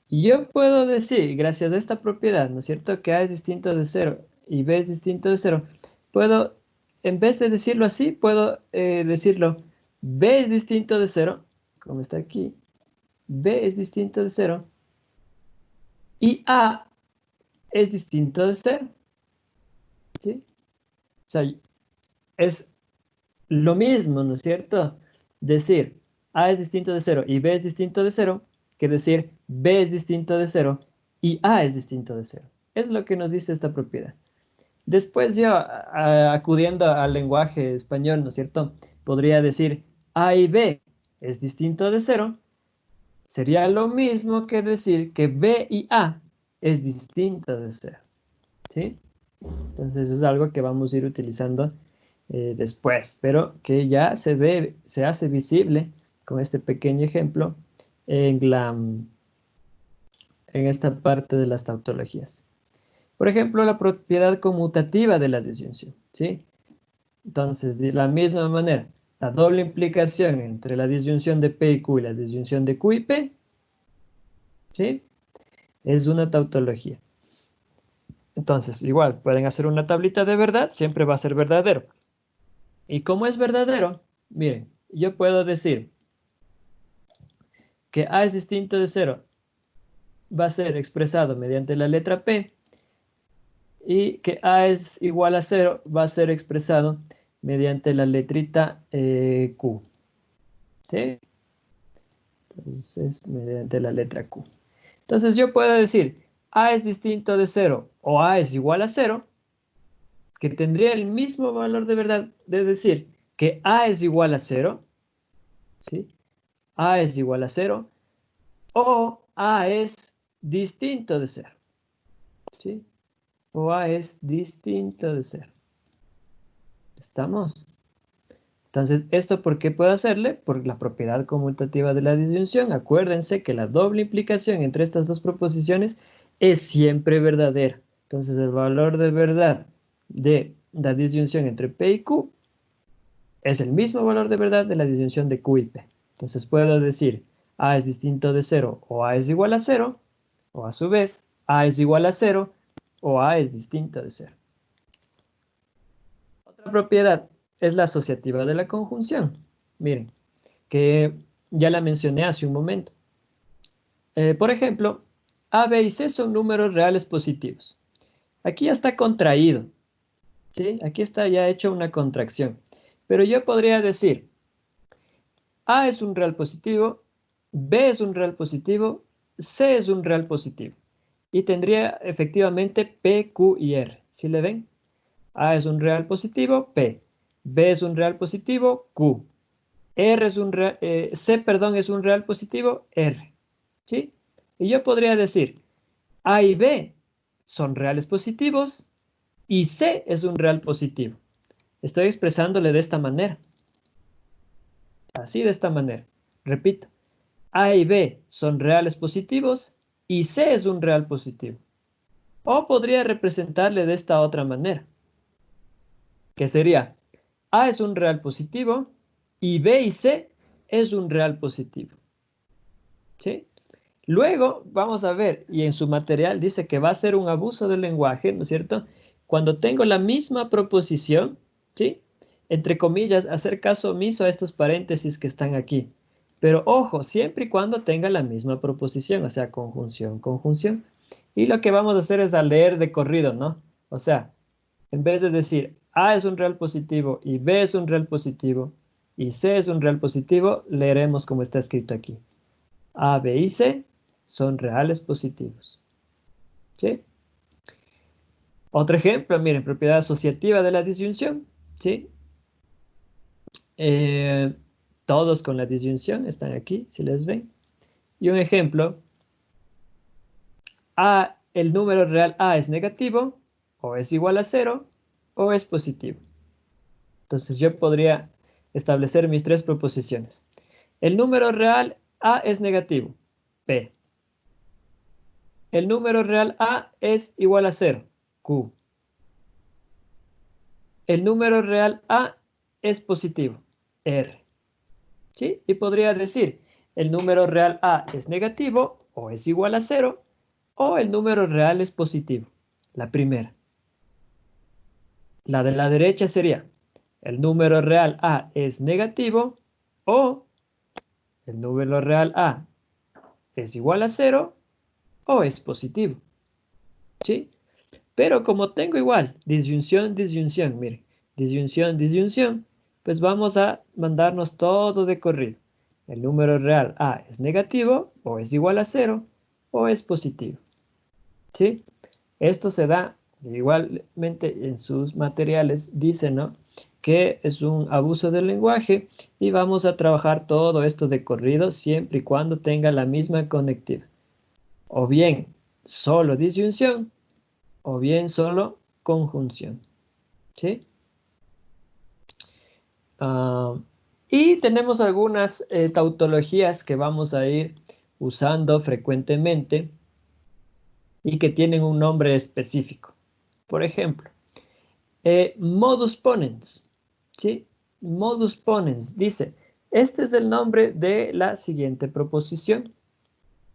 Speaker 1: yo puedo decir, gracias a esta propiedad, ¿no es cierto? Que A es distinto de 0 y B es distinto de 0. Puedo, en vez de decirlo así, puedo decirlo B es distinto de 0, como está aquí. B es distinto de 0 y A es distinto de 0. ¿Sí? O sea, es lo mismo, ¿no es cierto? Decir A es distinto de 0 y B es distinto de 0, que decir B es distinto de 0 y A es distinto de 0. Es lo que nos dice esta propiedad. Después yo, acudiendo al lenguaje español, ¿no es cierto? Podría decir A y B es distinto de 0. Sería lo mismo que decir que B y A es distinto de 0. ¿Sí? Entonces es algo que vamos a ir utilizando después, pero que ya se hace visible con este pequeño ejemplo en esta parte de las tautologías. Por ejemplo, la propiedad conmutativa de la disyunción, ¿sí? Entonces, de la misma manera, la doble implicación entre la disyunción de P y Q y la disyunción de Q y P, ¿sí? Es una tautología. Entonces, igual, pueden hacer una tablita de verdad, siempre va a ser verdadero. Y como es verdadero, miren, yo puedo decir que A es distinto de 0, va a ser expresado mediante la letra P, y que A es igual a 0 va a ser expresado mediante la letrita Q. ¿Sí? Entonces, mediante la letra Q. Entonces yo puedo decir A es distinto de 0 o A es igual a 0, que tendría el mismo valor de verdad de decir que A es igual a 0, ¿sí? A es igual a 0, o A es distinto de 0, ¿sí? O A es distinto de 0. ¿Estamos? Entonces, ¿esto por qué puedo hacerle? Por la propiedad conmutativa de la disyunción. Acuérdense que la doble implicación entre estas dos proposiciones es siempre verdadera. Entonces, el valor de verdad de la disyunción entre P y Q es el mismo valor de verdad de la disyunción de Q y P. Entonces, puedo decir A es distinto de 0 o A es igual a 0, o a su vez, A es igual a 0 o A es distinto de 0. Otra propiedad es la asociativa de la conjunción. Miren, que ya la mencioné hace un momento. Por ejemplo, A, B y C son números reales positivos. Aquí ya está contraído, ¿sí? Aquí está ya hecho una contracción. Pero yo podría decir, A es un real positivo, B es un real positivo, C es un real positivo. Y tendría efectivamente P, Q y R. ¿Sí le ven? A es un real positivo, P. B es un real positivo, Q. C, perdón, es un real positivo, R. ¿Sí? Y yo podría decir, A y B son reales positivos y C es un real positivo. Estoy expresándole de esta manera. Así de esta manera. Repito, A y B son reales positivos y C es un real positivo. O podría representarle de esta otra manera, que sería A es un real positivo y B y C es un real positivo. ¿Sí? Luego vamos a ver, y en su material dice que va a ser un abuso del lenguaje, ¿no es cierto? Cuando tengo la misma proposición, ¿sí? Entre comillas, hacer caso omiso a estos paréntesis que están aquí. Pero ojo, siempre y cuando tenga la misma proposición, o sea, conjunción, conjunción. Y lo que vamos a hacer es a leer de corrido, ¿no? O sea, en vez de decir A es un real positivo y B es un real positivo y C es un real positivo, leeremos como está escrito aquí. A, B y C son reales positivos. ¿Sí? Otro ejemplo, miren, propiedad asociativa de la disyunción. ¿Sí? Todos con la disyunción están aquí, si les ven. Y un ejemplo, el número real A es negativo, o es igual a 0, o es positivo. Entonces yo podría establecer mis tres proposiciones. El número real A es negativo, P. El número real A es igual a 0, Q. El número real A es positivo, R. ¿Sí? Y podría decir, el número real A es negativo o es igual a 0, o el número real es positivo, la primera. La de la derecha sería, el número real A es negativo o el número real A es igual a 0 o es positivo. ¿Sí? Pero como tengo igual disyunción, disyunción, miren, disyunción, disyunción, pues vamos a mandarnos todo de corrido. El número real A es negativo, o es igual a 0, o es positivo. ¿Sí? Esto se da igualmente en sus materiales, dice, ¿no?, que es un abuso del lenguaje y vamos a trabajar todo esto de corrido siempre y cuando tenga la misma conectiva. O bien solo disyunción, o bien solo conjunción. ¿Sí? Y tenemos algunas tautologías que vamos a ir usando frecuentemente y que tienen un nombre específico. Por ejemplo, modus ponens, ¿sí? Modus ponens dice, este es el nombre de la siguiente proposición.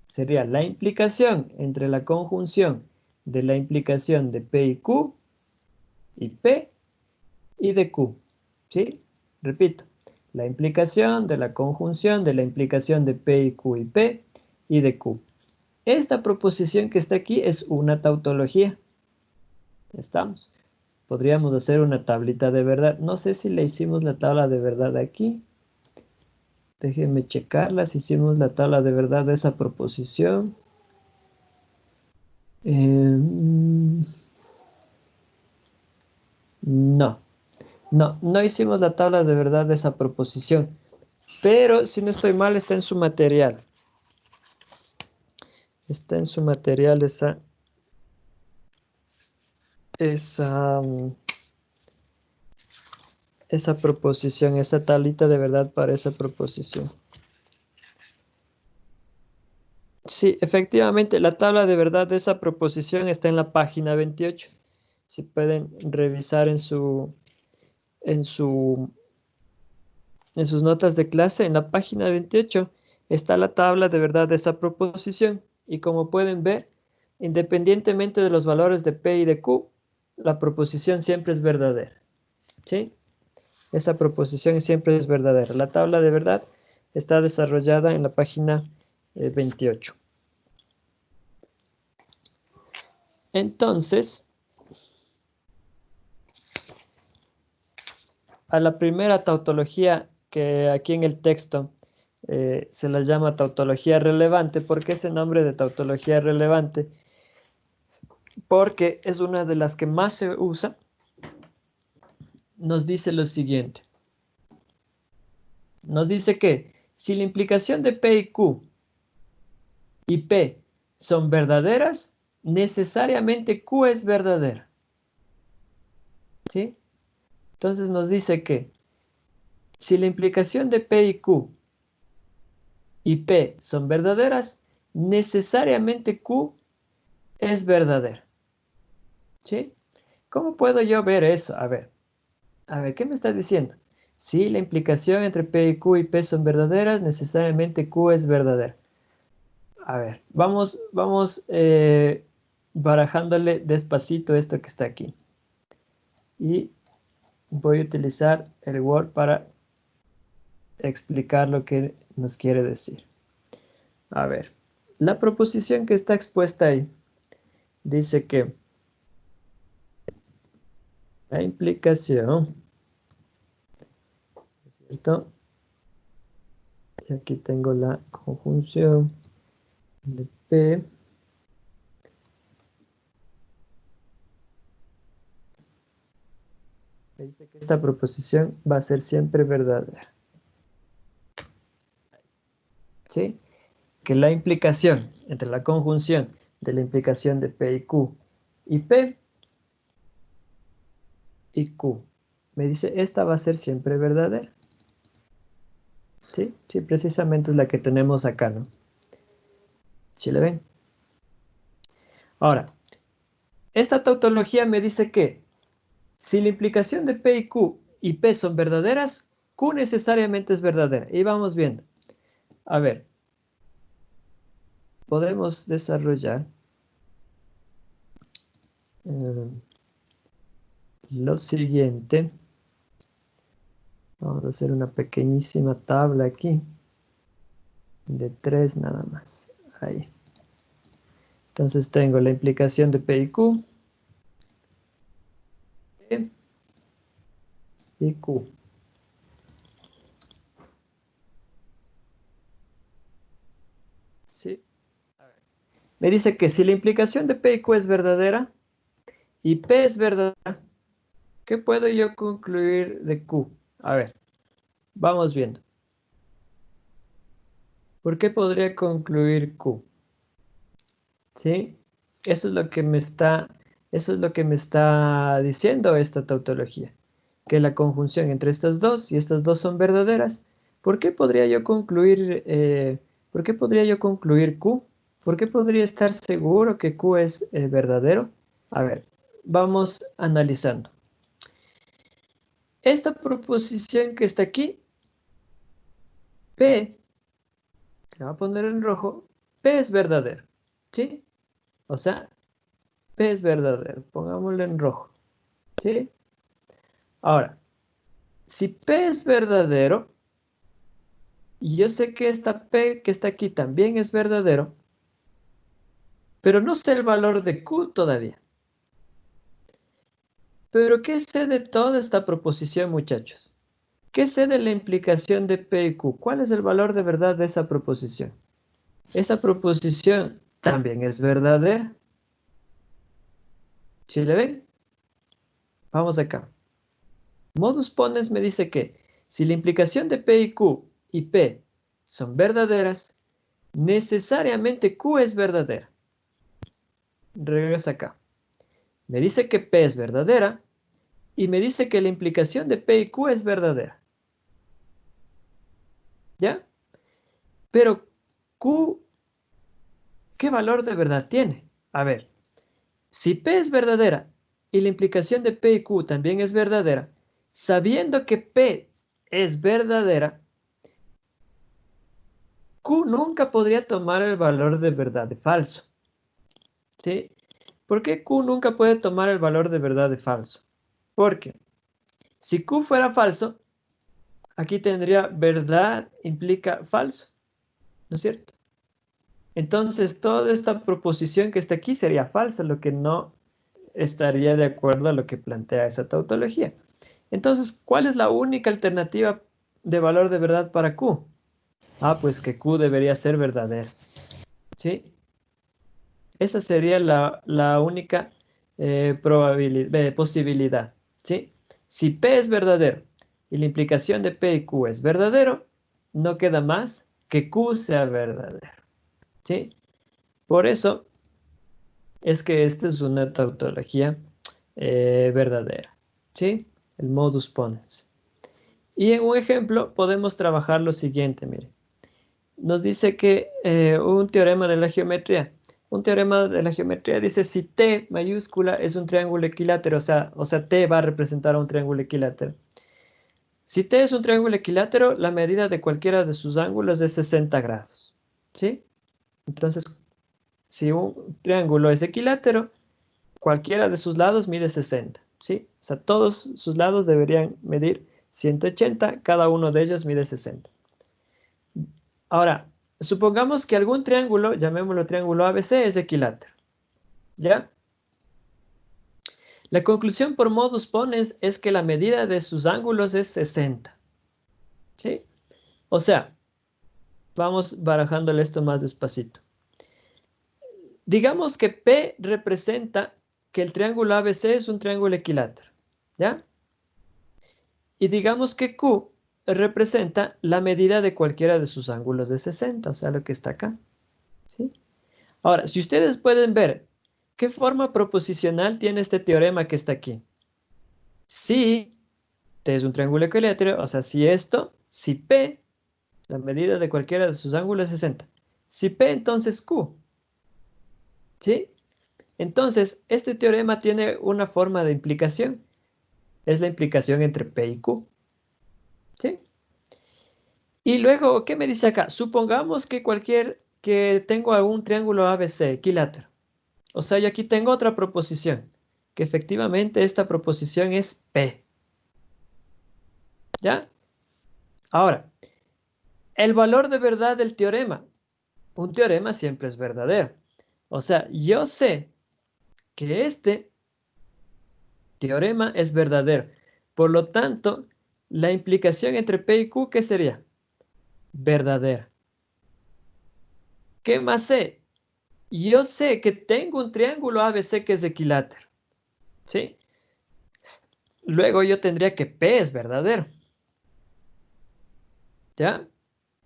Speaker 1: Sería la implicación entre la conjunción de la implicación de P y Q y P y de Q, ¿sí? Repito, la implicación de la conjunción de la implicación de P y Q y P y de Q. Esta proposición que está aquí es una tautología. ¿Estamos? Podríamos hacer una tablita de verdad. No sé si le hicimos la tabla de verdad aquí. Déjenme checarla si hicimos la tabla de verdad de esa proposición. No, no hicimos la tabla de verdad de esa proposición. Pero si no estoy mal, está en su material. Está en su material esa proposición, esa tablita de verdad para esa proposición. Sí, efectivamente, la tabla de verdad de esa proposición está en la página 28. Si pueden revisar en sus notas de clase, en la página 28 está la tabla de verdad de esa proposición. Y como pueden ver, independientemente de los valores de P y de Q, la proposición siempre es verdadera. ¿Sí? Esa proposición siempre es verdadera. La tabla de verdad está desarrollada en la página 28. Entonces, a la primera tautología que aquí en el texto se la llama tautología relevante. ¿Por qué ese nombre de tautología relevante? Porque es una de las que más se usa. Nos dice lo siguiente. Nos dice que si la implicación de P y Q y P son verdaderas, necesariamente Q es verdadera. ¿Sí? Entonces nos dice que si la implicación de P y Q y P son verdaderas, necesariamente Q es verdadera. ¿Sí? ¿Cómo puedo yo ver eso? A ver, ¿qué me está diciendo? Si la implicación entre P y Q y P son verdaderas, necesariamente Q es verdadera. A ver, vamos barajándole despacito esto que está aquí. Y voy a utilizar el Word para explicar lo que nos quiere decir. A ver, la proposición que está expuesta ahí dice que la implicación, ¿cierto? Y aquí tengo la conjunción de P dice que esta proposición va a ser siempre verdadera. ¿Sí? Que la implicación entre la conjunción de la implicación de P y Q y P y Q, me dice, esta va a ser siempre verdadera. ¿Sí? Sí, precisamente es la que tenemos acá, ¿no? ¿Sí le ven? Ahora, esta tautología me dice que si la implicación de P y Q y P son verdaderas, Q necesariamente es verdadera. Y vamos viendo. A ver, podemos desarrollar lo siguiente. Vamos a hacer una pequeñísima tabla aquí. De 3 nada más. Ahí. Entonces tengo la implicación de P y Q. y Q. ¿Sí? Me dice que si la implicación de P y Q es verdadera y P es verdadera, ¿qué puedo yo concluir de Q? A ver, vamos viendo. ¿Por qué podría concluir Q? ¿Sí? Eso es lo que me está diciendo esta tautología. Que la conjunción entre estas dos, y estas dos son verdaderas, ¿por qué podría yo concluir, Q? ¿Por qué podría estar seguro que Q es verdadero? A ver, vamos analizando. Esta proposición que está aquí, P, que va a poner en rojo, P es verdadero, ¿sí? O sea, P es verdadero, pongámoslo en rojo, ¿sí? Ahora, si P es verdadero, y yo sé que esta P que está aquí también es verdadero, pero no sé el valor de Q todavía. Pero ¿qué sé de toda esta proposición, muchachos? ¿Qué sé de la implicación de P y Q? ¿Cuál es el valor de verdad de esa proposición? Esa proposición también es verdadera. ¿Sí le ven? Vamos acá. Modus ponens me dice que si la implicación de P y Q y P son verdaderas, necesariamente Q es verdadera. Regresa acá. Me dice que P es verdadera y me dice que la implicación de P y Q es verdadera. ¿Ya? Pero Q, ¿qué valor de verdad tiene? A ver, si P es verdadera y la implicación de P y Q también es verdadera, sabiendo que P es verdadera, Q nunca podría tomar el valor de verdad de falso. ¿Sí? ¿Por qué Q nunca puede tomar el valor de verdad de falso? Porque si Q fuera falso, aquí tendría verdad implica falso, ¿no es cierto? Entonces, toda esta proposición que está aquí sería falsa, lo que no estaría de acuerdo a lo que plantea esa tautología. Entonces, ¿cuál es la única alternativa de valor de verdad para Q? Ah, pues que Q debería ser verdadero. ¿Sí? Esa sería la única posibilidad. ¿Sí? Si P es verdadero y la implicación de P y Q es verdadero, no queda más que Q sea verdadero. ¿Sí? Por eso es que esta es una tautología verdadera. ¿Sí? El modus ponens. Y en un ejemplo podemos trabajar lo siguiente, mire. Nos dice que un teorema de la geometría. Un teorema de la geometría dice si T mayúscula es un triángulo equilátero, o sea, T va a representar a un triángulo equilátero. Si T es un triángulo equilátero, la medida de cualquiera de sus ángulos es 60 grados. ¿Sí? Entonces, si un triángulo es equilátero, cualquiera de sus lados mide 60. ¿Sí? O sea, todos sus lados deberían medir 180, cada uno de ellos mide 60. Ahora, supongamos que algún triángulo, llamémoslo triángulo ABC, es equilátero. ¿Ya? La conclusión por modus ponens es que la medida de sus ángulos es 60. ¿Sí? O sea, vamos barajándole esto más despacito. Digamos que P representa que el triángulo ABC es un triángulo equilátero. ¿Ya? Y digamos que Q representa la medida de cualquiera de sus ángulos de 60, o sea, lo que está acá. ¿Sí? Ahora, si ustedes pueden ver, ¿qué forma proposicional tiene este teorema que está aquí? Si T es un triángulo equilátero, o sea, si P, la medida de cualquiera de sus ángulos es 60. Si P, entonces Q. ¿Sí? Entonces, este teorema tiene una forma de implicación. Es la implicación entre P y Q. ¿Sí? Y luego, ¿qué me dice acá? Supongamos que tengo algún triángulo ABC equilátero. O sea, yo aquí tengo otra proposición, que efectivamente esta proposición es P. ¿Ya? Ahora, el valor de verdad del teorema. Un teorema siempre es verdadero. O sea, yo sé que este teorema es verdadero. Por lo tanto, La implicación entre P y Q, ¿qué sería? Verdadera. ¿Qué más sé? Yo sé que tengo un triángulo ABC que es equilátero. ¿Sí? Luego yo tendría que P es verdadero. ¿Ya?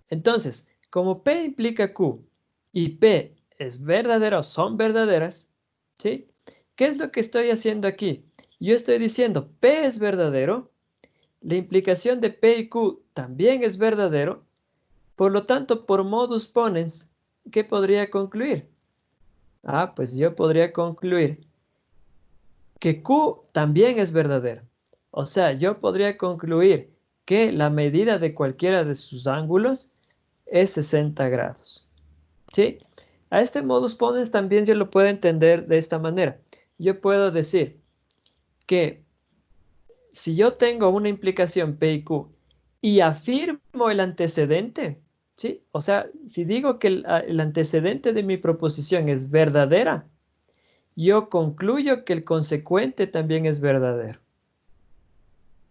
Speaker 1: Entonces, como P implica Q y P es verdadera o son verdaderas, ¿sí? ¿Qué es lo que estoy haciendo aquí? Yo estoy diciendo P es verdadero, la implicación de P y Q también es verdadero, por lo tanto, por modus ponens, ¿qué podría concluir? Ah, pues yo podría concluir que Q también es verdadero. O sea, yo podría concluir que la medida de cualquiera de sus ángulos es 60 grados. ¿Sí? A este modus ponens también yo lo puedo entender de esta manera. Yo puedo decir que si yo tengo una implicación P y Q y afirmo el antecedente, ¿sí? O sea, si digo que el antecedente de mi proposición es verdadera, yo concluyo que el consecuente también es verdadero.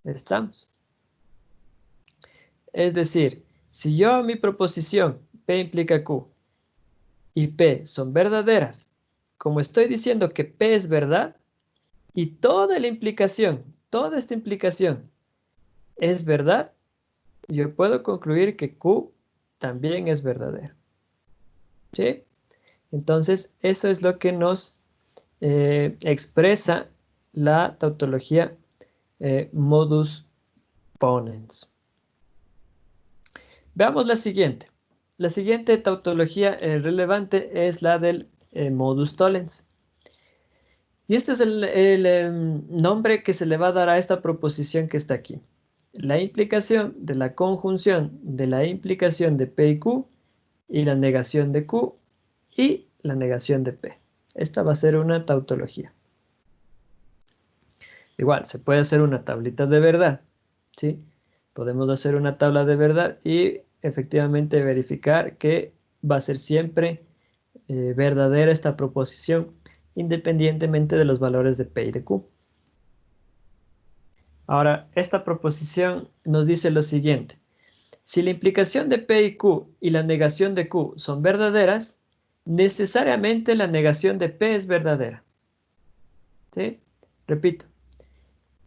Speaker 1: ¿Estamos? Es decir, si yo mi proposición P implica Q y P son verdaderas, como estoy diciendo que P es verdad y toda la implicación, toda esta implicación es verdad, yo puedo concluir que Q también es verdadero. ¿Sí? Entonces, eso es lo que nos expresa la tautología modus ponens. Veamos la siguiente. La siguiente tautología relevante es la del modus tollens. Y este es el nombre que se le va a dar a esta proposición que está aquí. La implicación de la conjunción de la implicación de P y Q y la negación de Q y la negación de P. Esta va a ser una tautología. Igual, se puede hacer una tablita de verdad, ¿sí? Podemos hacer una tabla de verdad y efectivamente verificar que va a ser siempre verdadera esta proposición, independientemente de los valores de P y de Q. Ahora, esta proposición nos dice lo siguiente. Si la implicación de P y Q y la negación de Q son verdaderas, necesariamente la negación de P es verdadera. ¿Sí? Repito.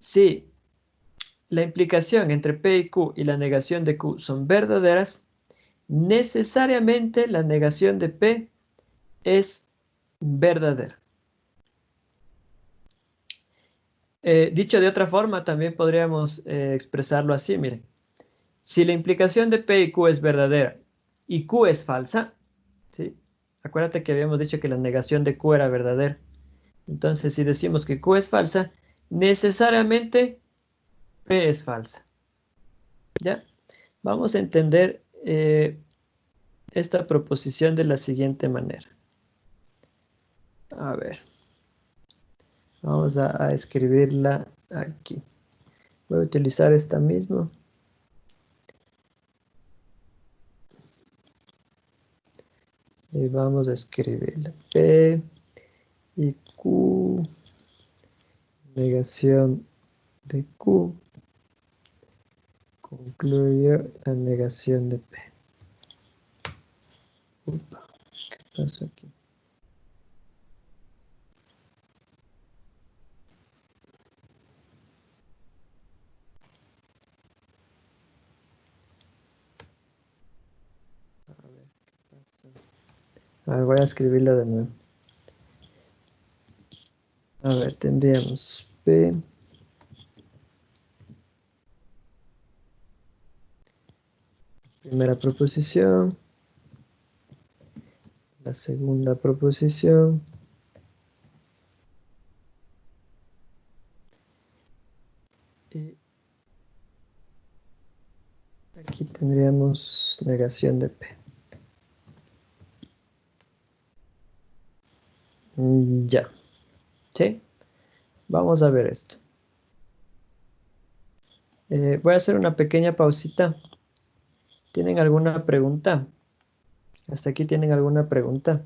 Speaker 1: Si la implicación entre P y Q y la negación de Q son verdaderas, necesariamente la negación de P es verdadera. Dicho de otra forma, también podríamos expresarlo así, miren. Si la implicación de P y Q es verdadera y Q es falsa, ¿sí? Acuérdate que habíamos dicho que la negación de Q era verdadera. Entonces, si decimos que Q es falsa, necesariamente P es falsa. ¿Ya? Vamos a entender esta proposición de la siguiente manera. A ver. Vamos a escribirla aquí. Voy a utilizar esta misma. Y vamos a escribirla. P y Q. Negación de Q. Concluyo la negación de P. Upa, ¿qué pasa aquí? A ver, ¿qué pasa? A ver, voy a escribirla de nuevo. A ver, tendríamos P. Primera proposición. La segunda proposición. Y aquí tendríamos negación de P. Ya. ¿Sí? Vamos a ver esto. Voy a hacer una pequeña pausita. ¿Tienen alguna pregunta? ¿Hasta aquí tienen alguna pregunta?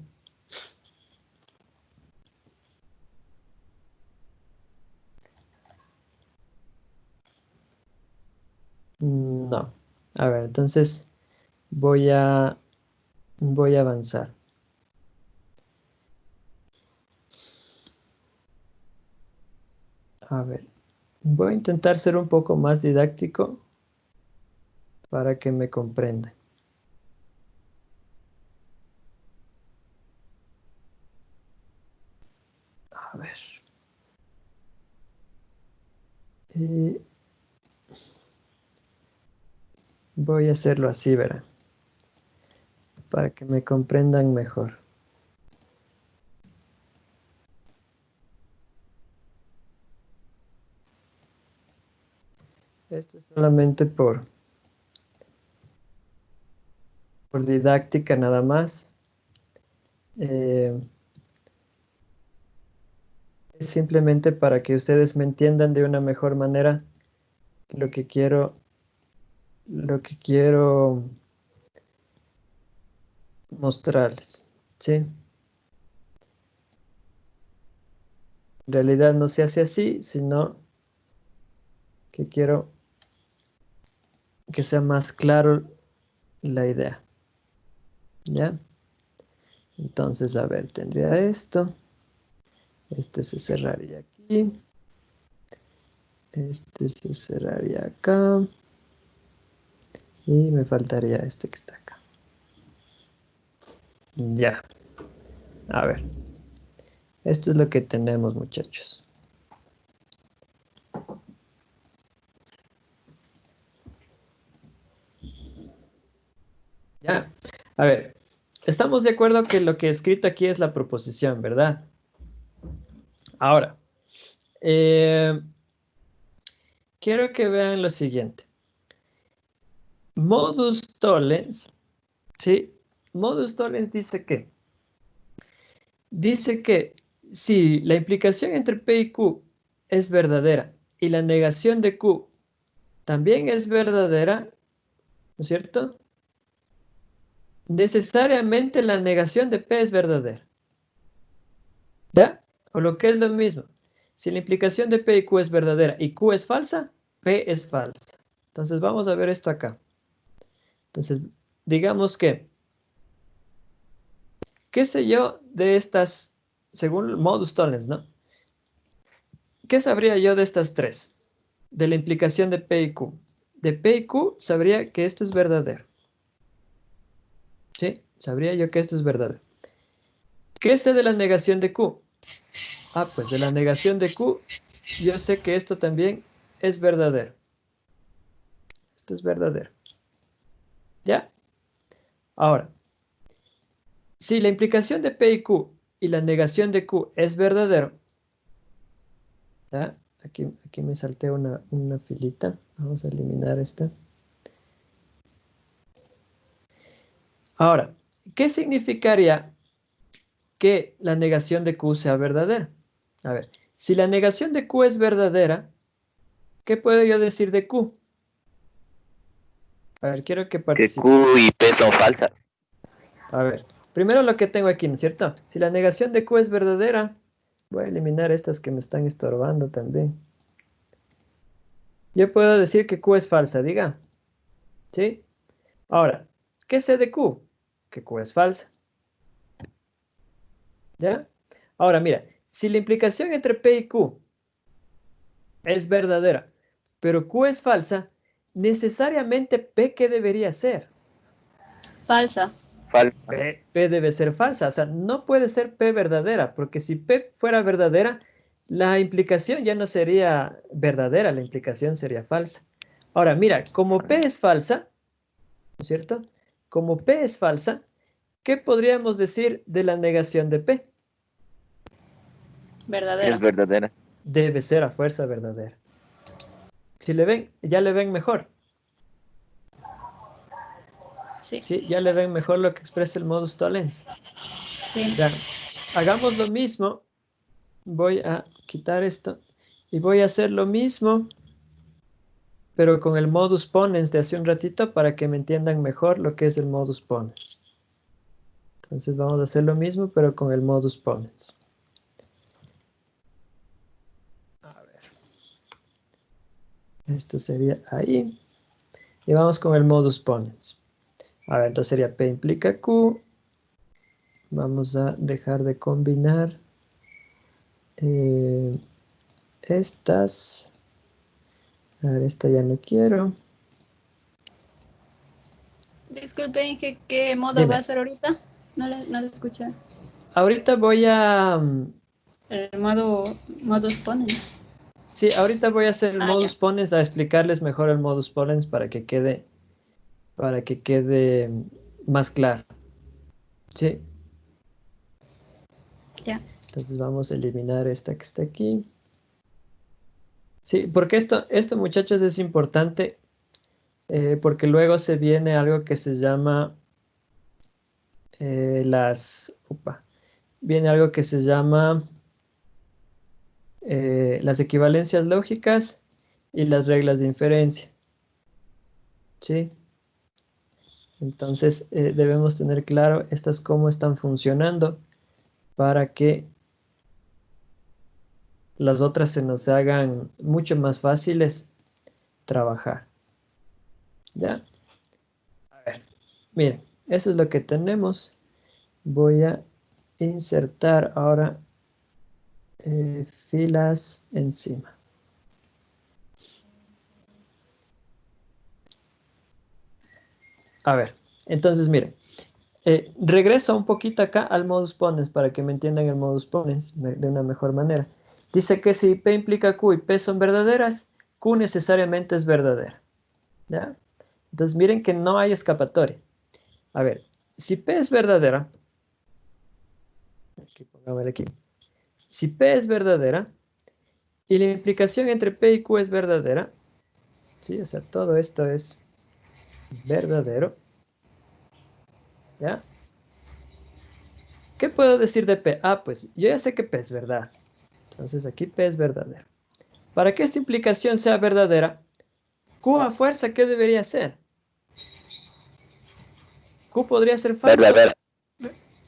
Speaker 1: No. A ver, entonces voy a avanzar. A ver, voy a intentar ser un poco más didáctico para que me comprendan. A ver. Voy a hacerlo así, verán, para que me comprendan mejor. Esto es solamente por didáctica nada más. Es simplemente para que ustedes me entiendan de una mejor manera lo que quiero mostrarles, ¿sí? En realidad no se hace así, sino que quiero que sea más claro la idea, ¿ya? Entonces, a ver, tendría esto. Este se cerraría aquí. Este se cerraría acá. Y me faltaría este que está acá. Ya. A ver. Esto es lo que tenemos, muchachos. Ya. A ver. Estamos de acuerdo que lo que he escrito aquí es la proposición, ¿verdad? Ahora. Quiero que vean lo siguiente. Modus tollens, ¿sí? Modus tollens dice que si la implicación entre P y Q es verdadera y la negación de Q también es verdadera, ¿no es cierto? Necesariamente la negación de P es verdadera. ¿Ya? O lo que es lo mismo. Si la implicación de P y Q es verdadera y Q es falsa, P es falsa. Entonces vamos a ver esto acá. Entonces, digamos que, ¿qué sé yo de estas, según modus tollens, ¿no? ¿Qué sabría yo de estas tres? De la implicación de P y Q. De P y Q sabría que esto es verdadero. ¿Sí? Sabría yo que esto es verdadero. ¿Qué sé de la negación de Q? Ah, pues de la negación de Q, yo sé que esto también es verdadero. Esto es verdadero. ¿Ya? Ahora, si la implicación de P y Q y la negación de Q es verdadero, ¿ya? Aquí me salté una filita. Vamos a eliminar esta. Ahora, ¿qué significaría que la negación de Q sea verdadera? A ver, si la negación de Q es verdadera, ¿qué puedo yo decir de Q? A ver, quiero que
Speaker 6: Que
Speaker 1: participe.
Speaker 6: Q y P son falsas.
Speaker 1: A ver, primero lo que tengo aquí, ¿no es cierto? Si la negación de Q es verdadera, voy a eliminar estas que me están estorbando también. Yo puedo decir que Q es falsa, diga. ¿Sí? Ahora, ¿qué sé de Q? Que Q es falsa. ¿Ya? Ahora, mira, si la implicación entre P y Q es verdadera, pero Q es falsa, necesariamente P, ¿qué debería ser?
Speaker 2: Falsa.
Speaker 6: Falsa.
Speaker 1: P debe ser falsa, o sea, no puede ser P verdadera, porque si P fuera verdadera, la implicación ya no sería verdadera, la implicación sería falsa. Ahora, mira, como P es falsa, ¿no es cierto? Como P es falsa, ¿qué podríamos decir de la negación de P?
Speaker 6: Es
Speaker 2: Verdadera.
Speaker 6: verdadera.
Speaker 1: Debe ser a fuerza verdadera. Si le ven, ya le ven mejor.
Speaker 2: Sí.
Speaker 1: ¿Sí? Ya le ven mejor lo que expresa el modus tollens.
Speaker 2: Sí.
Speaker 1: Ya, hagamos lo mismo. Voy a quitar esto y voy a hacer lo mismo, pero con el modus ponens de hace un ratito para que me entiendan mejor lo que es el modus ponens. Entonces vamos a hacer lo mismo, pero con el modus ponens. A ver. Esto sería ahí. Y vamos con el modus ponens. A ver, entonces sería P implica Q. Vamos a dejar de combinar estas. A ver, esta ya no quiero.
Speaker 2: Disculpen, ¿qué modo
Speaker 1: Dime.
Speaker 2: va a ser ahorita? No lo escuché.
Speaker 1: Ahorita voy a...
Speaker 2: El modo modus ponens.
Speaker 1: Sí, ahorita voy a hacer el
Speaker 2: Ah,
Speaker 1: modus
Speaker 2: ya.
Speaker 1: ponens, a explicarles mejor el modus ponens para que quede más claro. Sí,
Speaker 2: Ya.
Speaker 1: entonces vamos a eliminar esta que está aquí. Sí, porque esto muchachos es importante porque luego se viene algo que se llama viene algo que se llama las equivalencias lógicas y las reglas de inferencia. ¿Sí? Entonces debemos tener claro estas cómo están funcionando para que las otras se nos hagan mucho más fáciles trabajar. ¿Ya? A ver, miren, eso es lo que tenemos. Voy a insertar ahora filas encima. A ver, entonces miren, regreso un poquito acá al modus ponens para que me entiendan el modus ponens de una mejor manera. Dice que si P implica Q y P son verdaderas, Q necesariamente es verdadera. ¿Ya? Entonces miren que no hay escapatoria. A ver, si P es verdadera, aquí. Si P es verdadera y la implicación entre P y Q es verdadera, ¿sí? O sea, todo esto es verdadero, ¿ya? ¿Qué puedo decir de P? Ah, pues yo ya sé que P es verdad. Entonces aquí P es verdadero. Para que esta implicación sea verdadera, Q a fuerza, ¿qué debería ser? Q podría ser falso.
Speaker 6: Verdadera.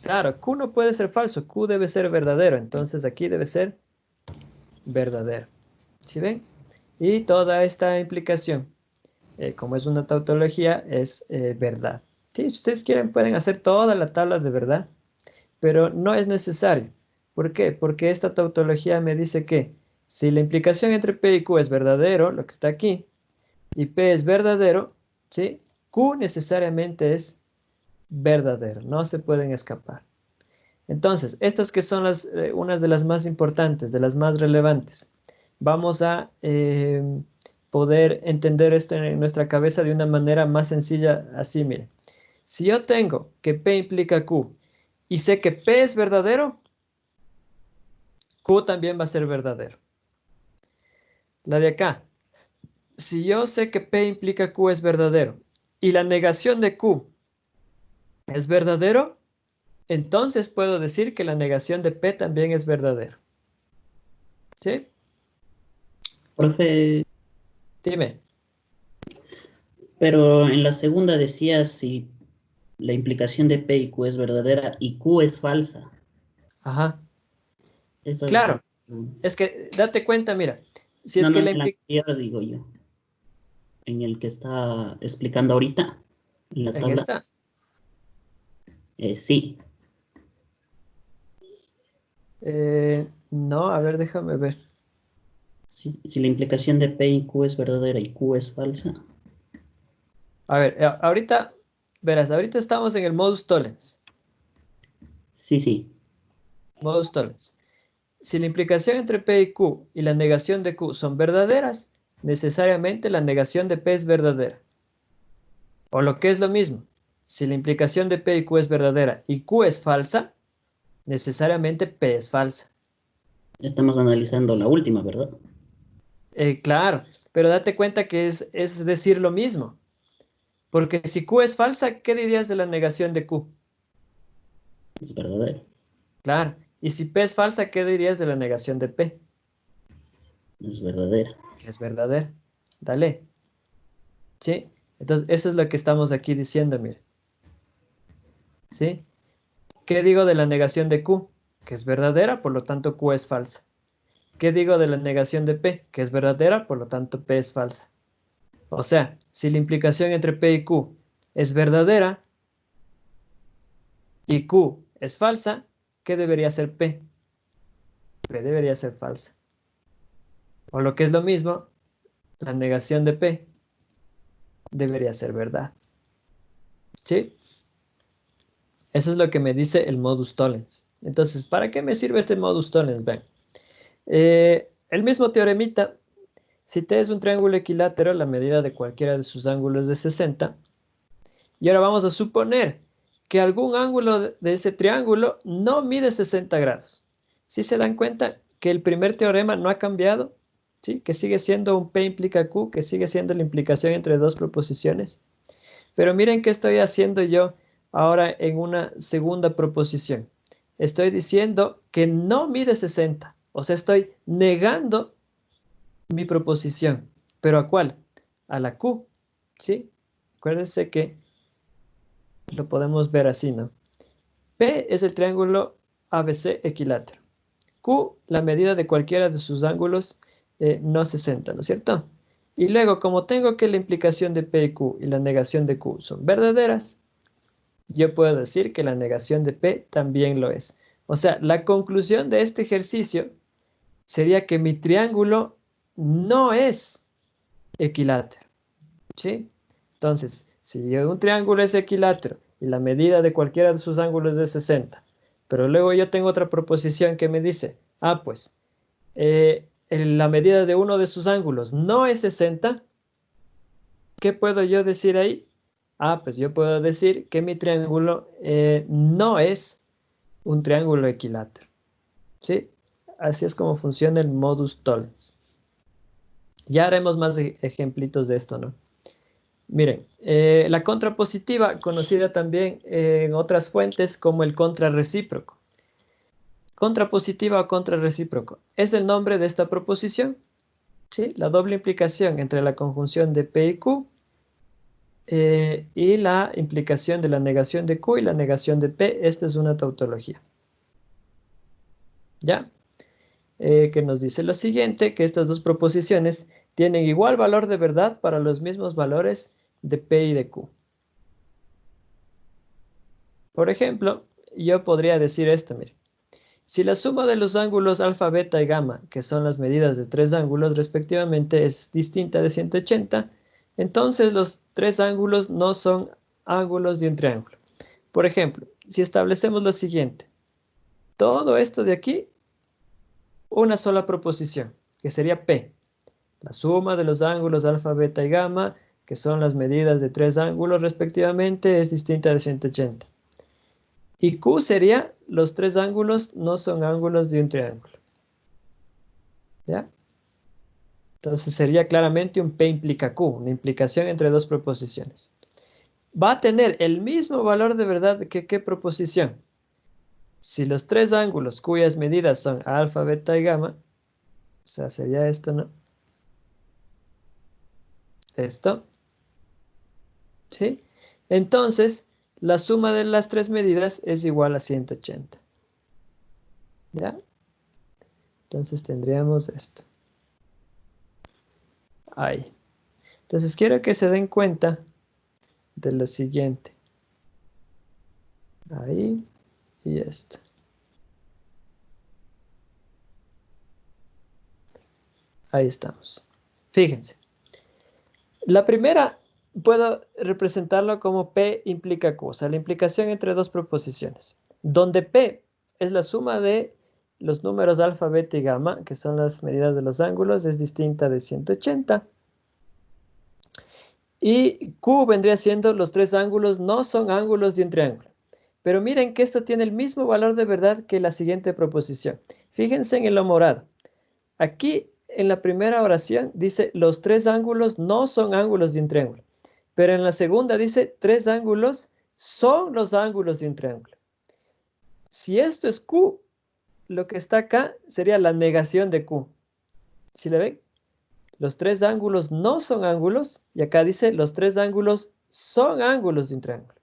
Speaker 1: Claro, Q no puede ser falso, Q debe ser verdadero. Entonces aquí debe ser verdadero. ¿Sí ven? Y toda esta implicación, como es una tautología, es verdad. Sí, si ustedes quieren pueden hacer toda la tabla de verdad, pero no es necesario. ¿Por qué? Porque esta tautología me dice que si la implicación entre P y Q es verdadero, lo que está aquí, y P es verdadero, ¿sí? Q necesariamente es verdadero, no se pueden escapar. Entonces, estas que son unas de las más importantes, de las más relevantes, vamos a poder entender esto en nuestra cabeza de una manera más sencilla, así, miren. Si yo tengo que P implica Q y sé que P es verdadero, Q también va a ser verdadero. La de acá, si yo sé que P implica Q es verdadero y la negación de Q es verdadero, entonces puedo decir que la negación de P también es verdadero. ¿Sí?
Speaker 7: Profe,
Speaker 1: Dime.
Speaker 7: pero en la segunda decía si la implicación de P y Q es verdadera y Q es falsa.
Speaker 1: Ajá.
Speaker 7: Esa es la
Speaker 1: Claro.
Speaker 7: pregunta.
Speaker 1: Es que date cuenta, mira. Si es
Speaker 7: No,
Speaker 1: que
Speaker 7: en
Speaker 1: la
Speaker 7: el
Speaker 1: implicación...
Speaker 7: anterior digo yo, en el que está explicando ahorita, en la
Speaker 1: En
Speaker 7: tabla,
Speaker 1: esta.
Speaker 7: sí.
Speaker 1: No, a ver, déjame ver.
Speaker 7: Si la implicación de P y Q es verdadera y Q es falsa.
Speaker 1: A ver, ahorita, verás, ahorita estamos en el modus tollens.
Speaker 7: Sí, sí,
Speaker 1: Modus tollens. Si la implicación entre P y Q y la negación de Q son verdaderas, necesariamente la negación de P es verdadera. O lo que es lo mismo, si la implicación de P y Q es verdadera y Q es falsa, necesariamente P es falsa.
Speaker 7: estamos analizando la última, ¿verdad?
Speaker 1: Claro, pero date cuenta que es decir lo mismo. Porque si Q es falsa, ¿qué dirías de la negación de Q?
Speaker 7: Es verdadera,
Speaker 1: Claro. Y si P es falsa, ¿qué dirías de la negación de P?
Speaker 7: es verdadera.
Speaker 1: Que es verdadera. Dale. ¿Sí? Entonces, eso es lo que estamos aquí diciendo, mire. ¿Sí? ¿Qué digo de la negación de Q? Que es verdadera, por lo tanto Q es falsa. ¿Qué digo de la negación de P? Que es verdadera, por lo tanto P es falsa. O sea, si la implicación entre P y Q es verdadera y Q es falsa, ¿qué debería ser P? P debería ser falsa. O lo que es lo mismo, la negación de P debería ser verdad. ¿Sí? Eso es lo que me dice el modus tollens. Entonces, ¿para qué me sirve este modus tollens? Ven. El mismo teoremita, si T es un triángulo equilátero, la medida de cualquiera de sus ángulos es de 60. Y ahora vamos a suponer que algún ángulo de ese triángulo no mide 60 grados. ¿Sí se dan cuenta que el primer teorema no ha cambiado? ¿Sí? Que sigue siendo un P implica Q, que sigue siendo la implicación entre dos proposiciones. Pero miren qué estoy haciendo yo ahora en una segunda proposición. Estoy diciendo que no mide 60. O sea, estoy negando mi proposición. ¿Pero a cuál? A la Q. ¿Sí? Acuérdense que lo podemos ver así, ¿no? P es el triángulo ABC equilátero. Q, la medida de cualquiera de sus ángulos no 60, ¿no es cierto? Y luego, como tengo que la implicación de P y Q y la negación de Q son verdaderas, yo puedo decir que la negación de P también lo es. O sea, la conclusión de este ejercicio sería que mi triángulo no es equilátero. ¿Sí? Entonces, si un triángulo es equilátero y la medida de cualquiera de sus ángulos es de 60, pero luego yo tengo otra proposición que me dice, pues, la medida de uno de sus ángulos no es 60, ¿qué puedo yo decir ahí? Pues yo puedo decir que mi triángulo no es un triángulo equilátero. ¿Sí? Así es como funciona el modus tollens. Ya haremos más ejemplitos de esto, ¿no? Miren, la contrapositiva, conocida también en otras fuentes como el contrarrecíproco. Contrapositiva o contrarrecíproco es el nombre de esta proposición. ¿Sí? La doble implicación entre la conjunción de P y Q y la implicación de la negación de Q y la negación de P. Esta es una tautología. ¿Ya? Que nos dice lo siguiente, que estas dos proposiciones tienen igual valor de verdad para los mismos valores de P y de Q. Por ejemplo, yo podría decir esto, mire. Si la suma de los ángulos alfa, beta y gamma, que son las medidas de tres ángulos respectivamente, es distinta de 180, entonces los tres ángulos no son ángulos de un triángulo. Por ejemplo, si establecemos lo siguiente. Todo esto de aquí, una sola proposición, que sería P. La suma de los ángulos alfa, beta y gamma, que son las medidas de tres ángulos respectivamente, es distinta de 180. Y Q sería, los tres ángulos no son ángulos de un triángulo. ¿Ya? Entonces sería claramente un P implica Q, una implicación entre dos proposiciones. Va a tener el mismo valor de verdad que ¿qué proposición? Si los tres ángulos cuyas medidas son alfa, beta y gamma, o sea, sería esto, ¿no? Esto. ¿Sí? Entonces, la suma de las tres medidas es igual a 180. ¿Ya? Entonces tendríamos esto. Ahí. Entonces quiero que se den cuenta de lo siguiente. Ahí y esto. Ahí estamos. Fíjense. La primera puedo representarlo como P implica Q, o sea, la implicación entre dos proposiciones, donde P es la suma de los números alfa, beta y gamma, que son las medidas de los ángulos, es distinta de 180. Y Q vendría siendo los tres ángulos, no son ángulos de un triángulo. Pero miren que esto tiene el mismo valor de verdad que la siguiente proposición. Fíjense en lo morado. Aquí en la primera oración dice los tres ángulos no son ángulos de un triángulo. Pero en la segunda dice tres ángulos son los ángulos de un triángulo. Si esto es Q, lo que está acá sería la negación de Q. ¿Sí le ven? Los tres ángulos no son ángulos, y acá dice los tres ángulos son ángulos de un triángulo.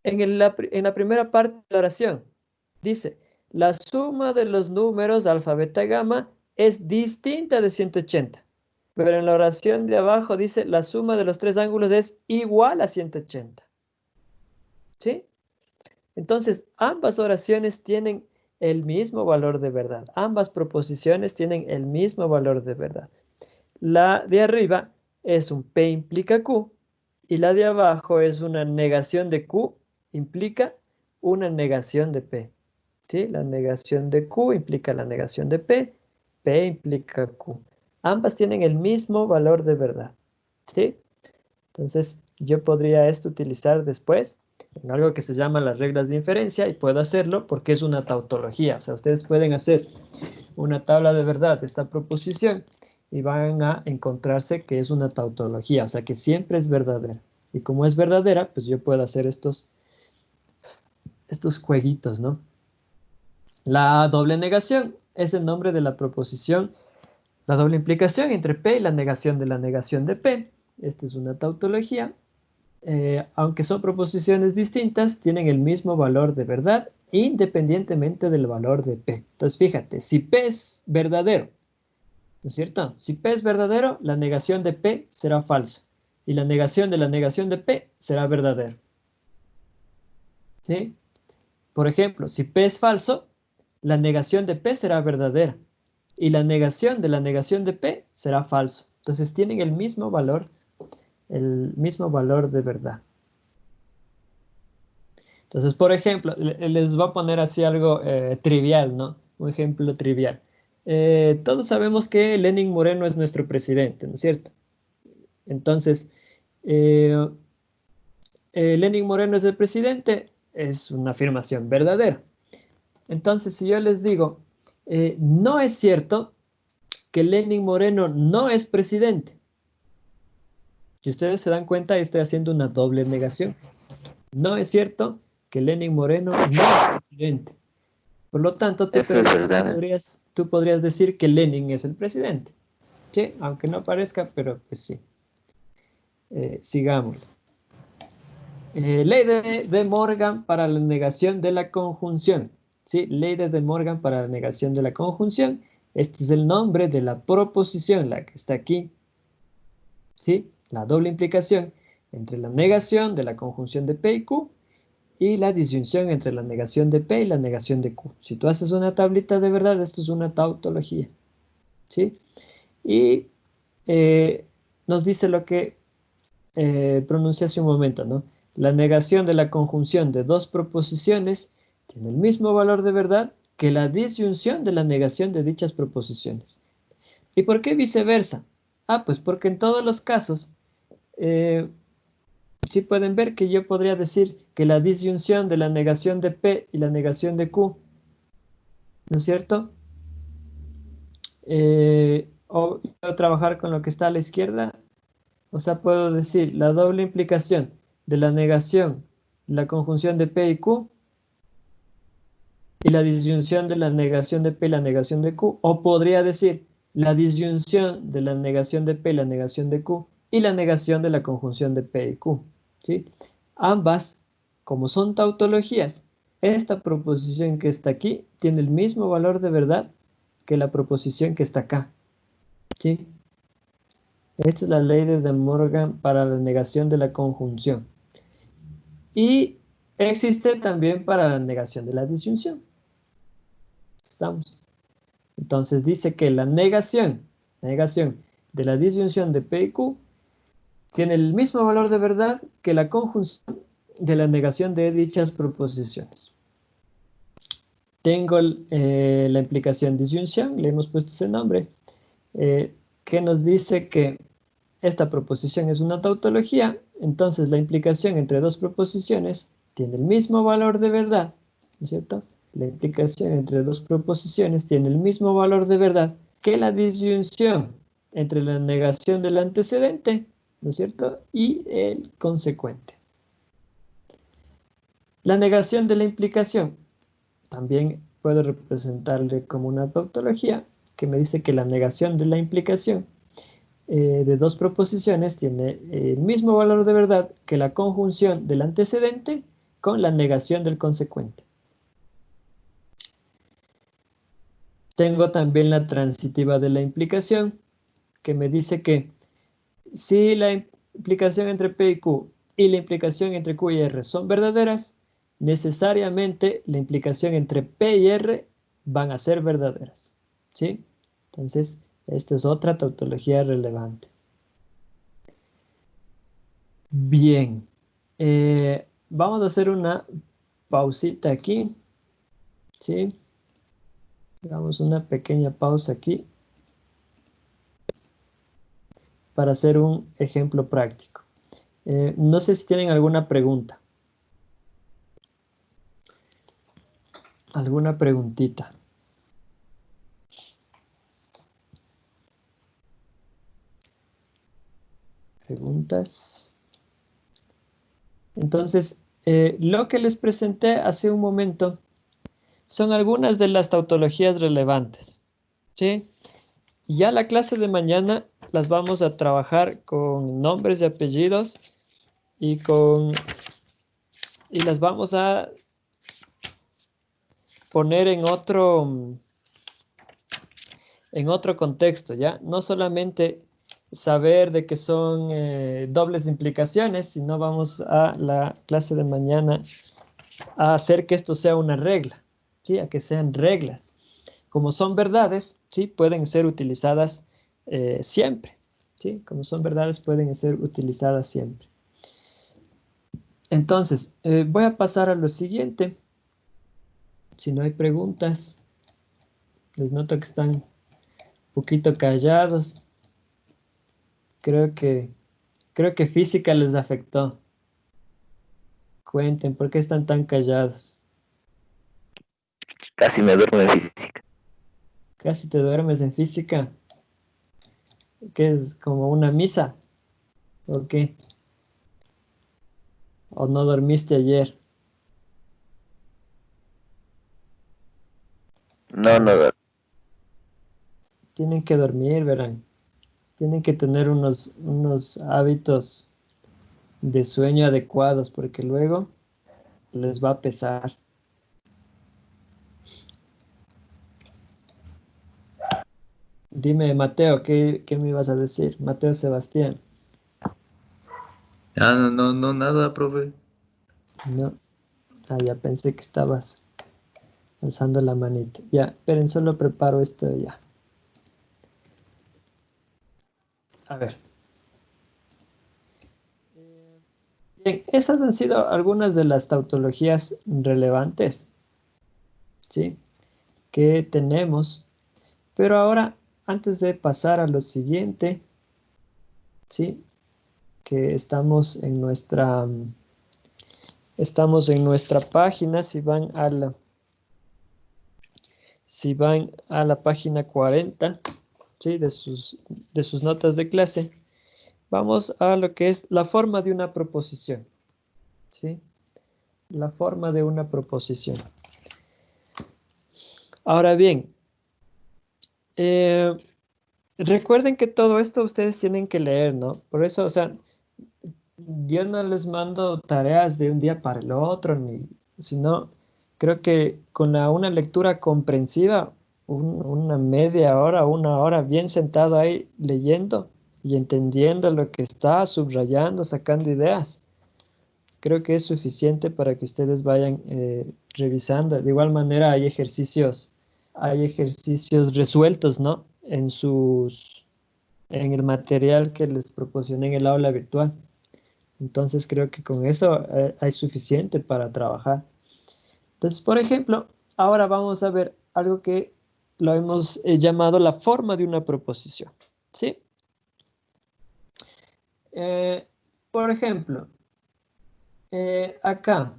Speaker 1: En la primera parte de la oración dice, la suma de los números alfa, beta y gamma es distinta de 180. Pero en la oración de abajo dice la suma de los tres ángulos es igual a 180. ¿Sí? Entonces, ambas oraciones tienen el mismo valor de verdad. Ambas proposiciones tienen el mismo valor de verdad. La de arriba es un P implica Q y la de abajo es una negación de Q implica una negación de P. ¿Sí? La negación de Q implica la negación de P, P implica Q. Ambas tienen el mismo valor de verdad. ¿Sí? Entonces, yo podría esto utilizar después en algo que se llama las reglas de inferencia y puedo hacerlo porque es una tautología. O sea, ustedes pueden hacer una tabla de verdad de esta proposición y van a encontrarse que es una tautología, o sea, que siempre es verdadera. Y como es verdadera, pues yo puedo hacer estos jueguitos, ¿no? La doble negación es el nombre de la proposición, la doble implicación entre P y la negación de P. Esta es una tautología. Aunque son proposiciones distintas, tienen el mismo valor de verdad independientemente del valor de P. Entonces, fíjate, si P es verdadero, ¿no es cierto? Si P es verdadero, la negación de P será falso. Y la negación de P será verdadero. ¿Sí? Por ejemplo, si P es falso, la negación de P será verdadera. Y la negación de P será falso. Entonces tienen el mismo valor de verdad. Entonces, por ejemplo, les voy a poner así algo trivial, ¿no? Un ejemplo trivial. Todos sabemos que Lenin Moreno es nuestro presidente, ¿no es cierto? Entonces, Lenin Moreno es el presidente, es una afirmación verdadera. Entonces, si yo les digo, no es cierto que Lenin Moreno no es presidente. Si ustedes se dan cuenta, estoy haciendo una doble negación. No es cierto que Lenin Moreno no es presidente. Por lo tanto,
Speaker 6: Eso es verdad.
Speaker 1: tú podrías decir que Lenin es el presidente. ¿Sí? Aunque no parezca, pero pues sí. Sigamos. Ley de Morgan para la negación de la conjunción. ¿Sí? Ley de Morgan para la negación de la conjunción. Este es el nombre de la proposición, la que está aquí. ¿Sí? La doble implicación entre la negación de la conjunción de P y Q y la disyunción entre la negación de P y la negación de Q. Si tú haces una tablita de verdad, esto es una tautología. ¿Sí? Y nos dice lo que pronuncié hace un momento, ¿no? La negación de la conjunción de dos proposiciones tiene el mismo valor de verdad que la disyunción de la negación de dichas proposiciones. ¿Y por qué viceversa? Ah, pues porque en todos los casos, sí pueden ver que yo podría decir que la disyunción de la negación de P y la negación de Q, ¿no es cierto? O puedo trabajar con lo que está a la izquierda. O sea, puedo decir la doble implicación de la negación, la conjunción de P y Q, y la disyunción de la negación de P y la negación de Q. O podría decir la disyunción de la negación de P y la negación de Q, y la negación de la conjunción de P y Q. ¿Sí? Ambas, como son tautologías, esta proposición que está aquí tiene el mismo valor de verdad que la proposición que está acá. ¿Sí? Esta es la ley de De Morgan para la negación de la conjunción. Y existe también para la negación de la disyunción. ¿Estamos? Entonces dice que la negación de la disyunción de P y Q tiene el mismo valor de verdad que la conjunción de la negación de dichas proposiciones. Tengo la implicación disyunción, le hemos puesto ese nombre, que nos dice que esta proposición es una tautología, entonces la implicación entre dos proposiciones tiene el mismo valor de verdad, ¿no es cierto? La implicación entre dos proposiciones tiene el mismo valor de verdad que la disyunción entre la negación del antecedente, ¿no es cierto? Y el consecuente. La negación de la implicación también puedo representarle como una tautología que me dice que la negación de la implicación de dos proposiciones tiene el mismo valor de verdad que la conjunción del antecedente con la negación del consecuente. Tengo también la transitiva de la implicación, que me dice que si la implicación entre P y Q y la implicación entre Q y R son verdaderas, necesariamente la implicación entre P y R van a ser verdaderas, ¿sí? Entonces, esta es otra tautología relevante. Bien, vamos a hacer una pausita aquí, ¿sí? Hagamos una pequeña pausa aquí para hacer un ejemplo práctico. No sé si tienen alguna pregunta. ¿Alguna preguntita? ¿Preguntas? Entonces, lo que les presenté hace un momento son algunas de las tautologías relevantes, ¿sí? Ya la clase de mañana las vamos a trabajar con nombres y apellidos y las vamos a poner en otro contexto, ¿ya? No solamente saber de que son dobles implicaciones, sino vamos a la clase de mañana a hacer que esto sea una regla, ¿sí? A que sean reglas. Como son verdades, ¿sí? Pueden ser utilizadas siempre, ¿sí? Como son verdades, pueden ser utilizadas siempre. Entonces, voy a pasar a lo siguiente. Si no hay preguntas, les noto que están un poquito callados. Creo que física les afectó. Cuenten, ¿por qué están tan callados?
Speaker 6: Casi me duermo en física.
Speaker 1: Casi te duermes en física. ¿Qué es? ¿Como una misa? ¿O qué? ¿O no dormiste ayer?
Speaker 6: No, no.
Speaker 1: Tienen que dormir, verán. Tienen que tener unos hábitos de sueño adecuados porque luego les va a pesar. Dime, Mateo, ¿qué me ibas a decir? Mateo Sebastián.
Speaker 8: Ah, no, no, no, nada, profe.
Speaker 1: No. Ah, ya pensé que estabas alzando la manita. Ya, esperen, solo preparo esto ya. A ver. Bien, esas han sido algunas de las tautologías relevantes, ¿sí? Que tenemos. Pero ahora, antes de pasar a lo siguiente, ¿sí? Que estamos en nuestra página, si van a la página 40, ¿sí? de sus notas de clase, vamos a lo que es la forma de una proposición, ¿sí? La forma de una proposición. Ahora bien, recuerden que todo esto ustedes tienen que leer, ¿no? Por eso, o sea, yo no les mando tareas de un día para el otro, sino creo que con una lectura comprensiva, una media hora, una hora bien sentado ahí leyendo y entendiendo lo que está, subrayando, sacando ideas, creo que es suficiente para que ustedes vayan revisando. De igual manera hay ejercicios resueltos, ¿no? En el material que les proporcioné en el aula virtual. Entonces creo que con eso hay suficiente para trabajar. Entonces, por ejemplo, ahora vamos a ver algo que lo hemos llamado la forma de una proposición, ¿sí? Por ejemplo, acá,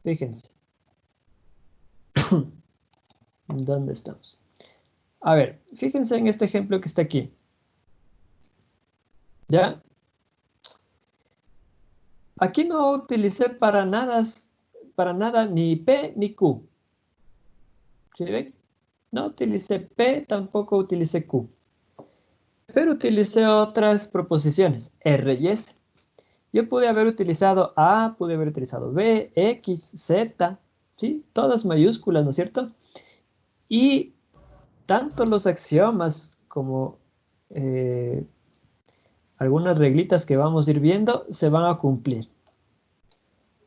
Speaker 1: fíjense. ¿Dónde estamos? A ver, fíjense en este ejemplo que está aquí. ¿Ya? Aquí no utilicé para nada ni P ni Q. ¿Sí ven? No utilicé P, tampoco utilicé Q. Pero utilicé otras proposiciones, R y S. Yo pude haber utilizado A, pude haber utilizado B, X, Z, ¿sí? Todas mayúsculas, ¿no es cierto? Y tanto los axiomas como algunas reglitas que vamos a ir viendo se van a cumplir.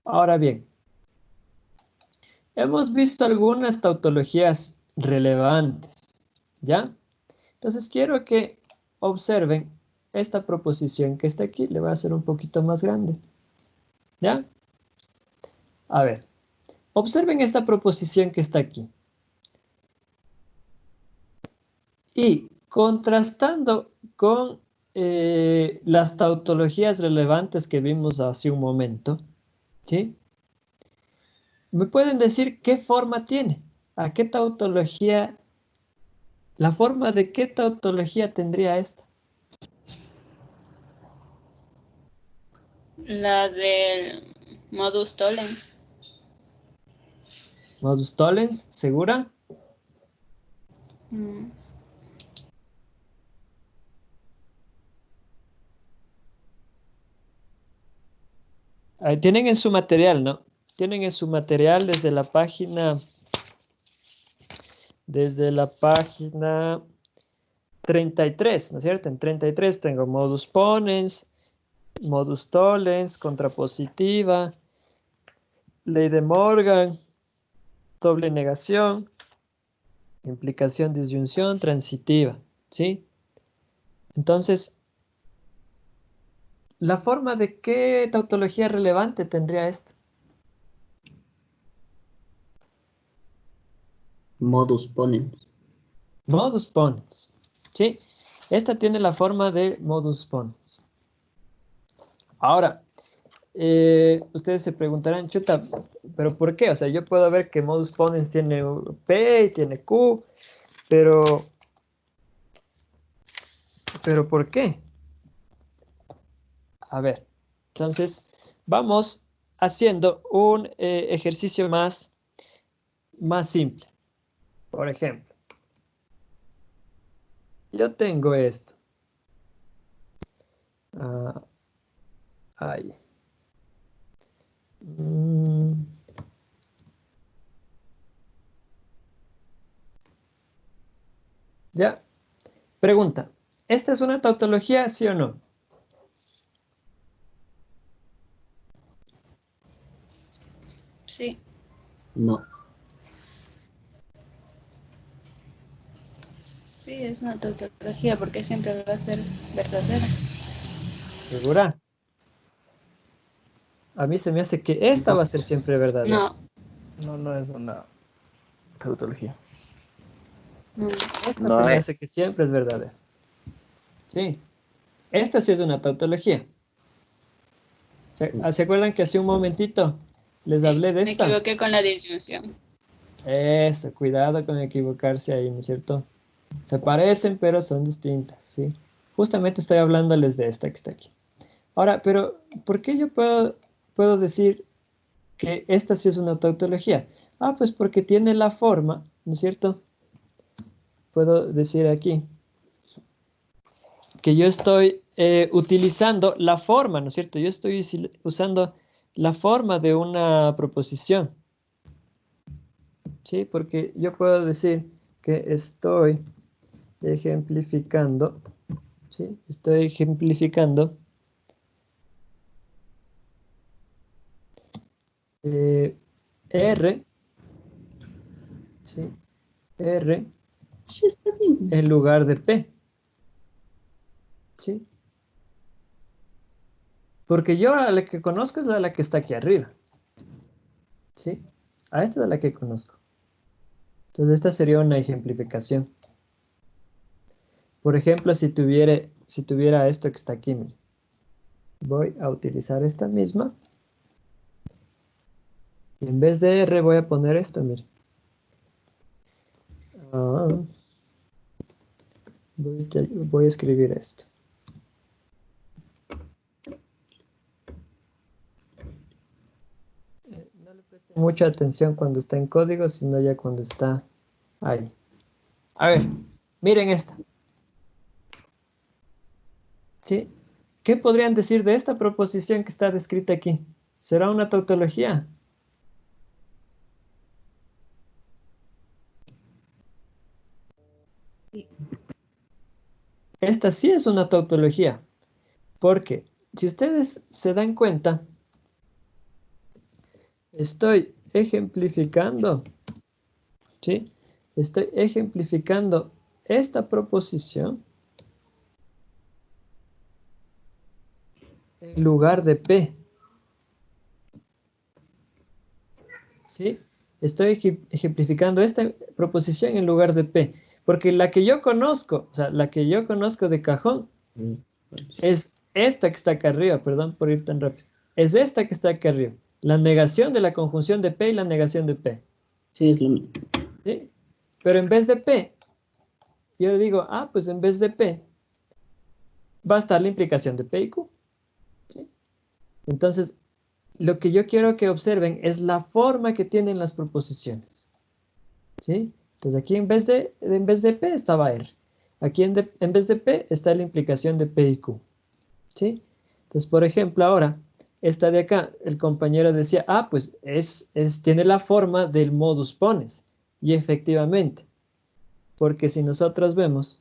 Speaker 1: Ahora bien, hemos visto algunas tautologías relevantes, ¿ya? Entonces quiero que observen esta proposición que está aquí. Le voy a hacer un poquito más grande, ¿ya? A ver, observen esta proposición que está aquí. Y contrastando con las tautologías relevantes que vimos hace un momento, ¿sí? ¿Me pueden decir qué forma tiene? ¿A qué tautología? ¿La forma de qué tautología tendría esta?
Speaker 2: La del modus tollens.
Speaker 1: ¿Modus tollens? ¿Segura?
Speaker 2: Mm,
Speaker 1: Ahí tienen en su material, ¿no? Tienen en su material desde la página 33, ¿no es cierto? En 33 tengo modus ponens, modus tollens, contrapositiva, ley de Morgan, doble negación, implicación, disyunción, transitiva, ¿sí? Entonces, ¿la forma de qué tautología relevante tendría esto?
Speaker 7: Modus ponens.
Speaker 1: Modus ponens, ¿sí? Esta tiene la forma de modus ponens. Ahora, ustedes se preguntarán, chuta, ¿pero por qué? O sea, yo puedo ver que modus ponens tiene P y tiene Q, pero ¿por qué? A ver, entonces vamos haciendo un ejercicio más simple. Por ejemplo, yo tengo esto. Ah, ahí. Mm, ya. Pregunta, ¿esta es una tautología, sí o no?
Speaker 2: sí,
Speaker 7: No.
Speaker 2: sí, es una tautología porque siempre va a ser verdadera.
Speaker 1: ¿Segura? A mí se me hace que esta va a ser siempre verdadera.
Speaker 2: No,
Speaker 8: No, no es una tautología.
Speaker 2: no,
Speaker 1: Esta se
Speaker 6: No
Speaker 1: me
Speaker 6: es.
Speaker 1: hace que siempre es verdadera. Sí. Esta sí es una tautología. ¿Se acuerdan que hace un momentito les
Speaker 2: sí,
Speaker 1: hablé de
Speaker 2: me
Speaker 1: esta?
Speaker 2: equivoqué con la disyunción.
Speaker 1: Eso, cuidado con equivocarse ahí, ¿no es cierto? Se parecen, pero son distintas, ¿sí? Justamente estoy hablándoles de esta que está aquí. Ahora, pero, ¿por qué yo puedo decir que esta sí es una tautología? Ah, pues porque tiene la forma, ¿no es cierto? Puedo decir aquí que yo estoy utilizando la forma, ¿no es cierto? Yo estoy usando la forma de una proposición, ¿sí? Porque yo puedo decir que estoy ejemplificando, ¿sí? Estoy ejemplificando R, ¿sí? R
Speaker 7: Sí, está bien.
Speaker 1: en lugar de P, ¿sí? Porque yo a la que conozco es la que está aquí arriba, ¿sí? A esta es la que conozco. Entonces esta sería una ejemplificación. Por ejemplo, si tuviera esto que está aquí, mire. Voy a utilizar esta misma. Y en vez de R voy a poner esto, mire. Ah, voy a escribir esto. No le presten mucha atención cuando está en código, sino ya cuando está ahí. A ver, miren esta. ¿Sí? ¿Qué podrían decir de esta proposición que está descrita aquí? ¿Será una tautología? esta sí es una tautología, porque si ustedes se dan cuenta, estoy ejemplificando, ¿sí? Estoy ejemplificando esta proposición en lugar de P, ¿sí? Estoy ejemplificando esta proposición en lugar de P, porque la que yo conozco, o sea, la que yo conozco de cajón, es esta que está acá arriba, perdón por ir tan rápido, es esta que está acá arriba, la negación de la conjunción de P y la negación de P.
Speaker 7: Sí, es lo mismo.
Speaker 1: ¿Sí? Pero en vez de P, yo le digo, pues en vez de P, va a estar la implicación de P y Q. ¿Sí? Entonces, lo que yo quiero que observen es la forma que tienen las proposiciones. ¿Sí? Entonces aquí en vez de P estaba R. Aquí en vez de P está la implicación de P y Q. ¿Sí? Entonces, por ejemplo, ahora, esta de acá, el compañero decía, pues tiene la forma del modus ponens. Y efectivamente, porque si nosotros vemos,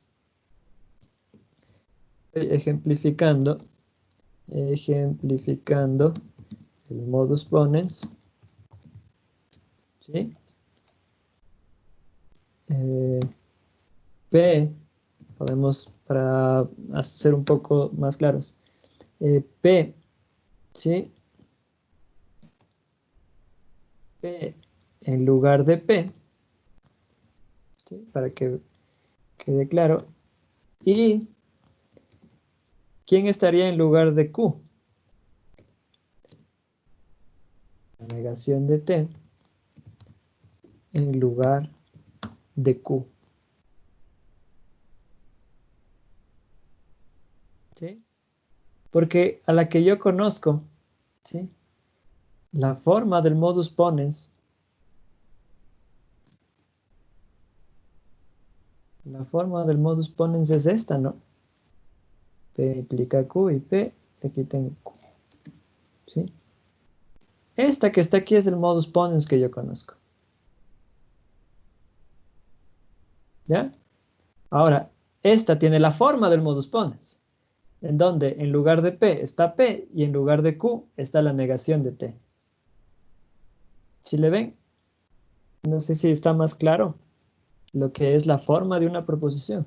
Speaker 1: ejemplificando el modus ponens, ¿sí? P, podemos, para hacer un poco más claros, P, ¿sí? P en lugar de P, ¿sí? Para que quede claro. ¿Y quién estaría en lugar de Q? La negación de T en lugar de Q. ¿Sí? Porque a la que yo conozco, ¿sí? La forma del modus ponens, es esta, ¿no? P implica Q y P, aquí tengo Q. ¿Sí? Esta que está aquí es el modus ponens que yo conozco. ¿Ya? Ahora, esta tiene la forma del modus ponens, en donde en lugar de P está P y en lugar de Q está la negación de T. ¿Sí le ven? No sé si está más claro lo que es la forma de una proposición.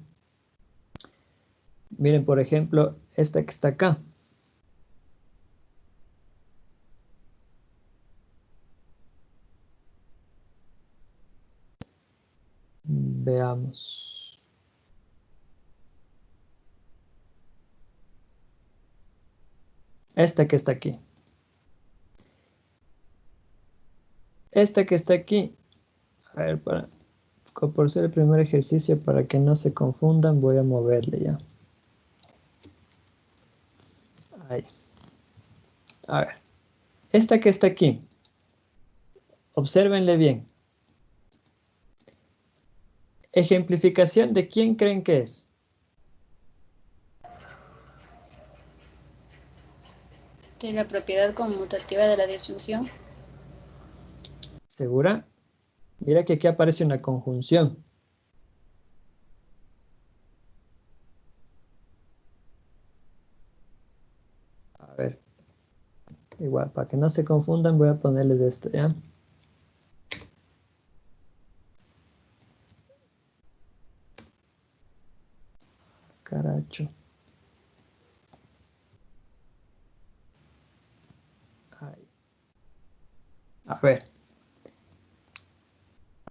Speaker 1: Miren, por ejemplo, esta que está acá. Veamos. Esta que está aquí. Esta que está aquí. A ver, por ser el primer ejercicio, para que no se confundan, voy a moverle ya. Ahí. A ver. Esta que está aquí. Obsérvenle bien. Ejemplificación de quién creen que es.
Speaker 2: De la propiedad conmutativa de la disyunción.
Speaker 1: ¿Segura? Mira que aquí aparece una conjunción. A ver. Igual, para que no se confundan, voy a ponerles esto, ¿ya? Caracho. Ahí. A ver.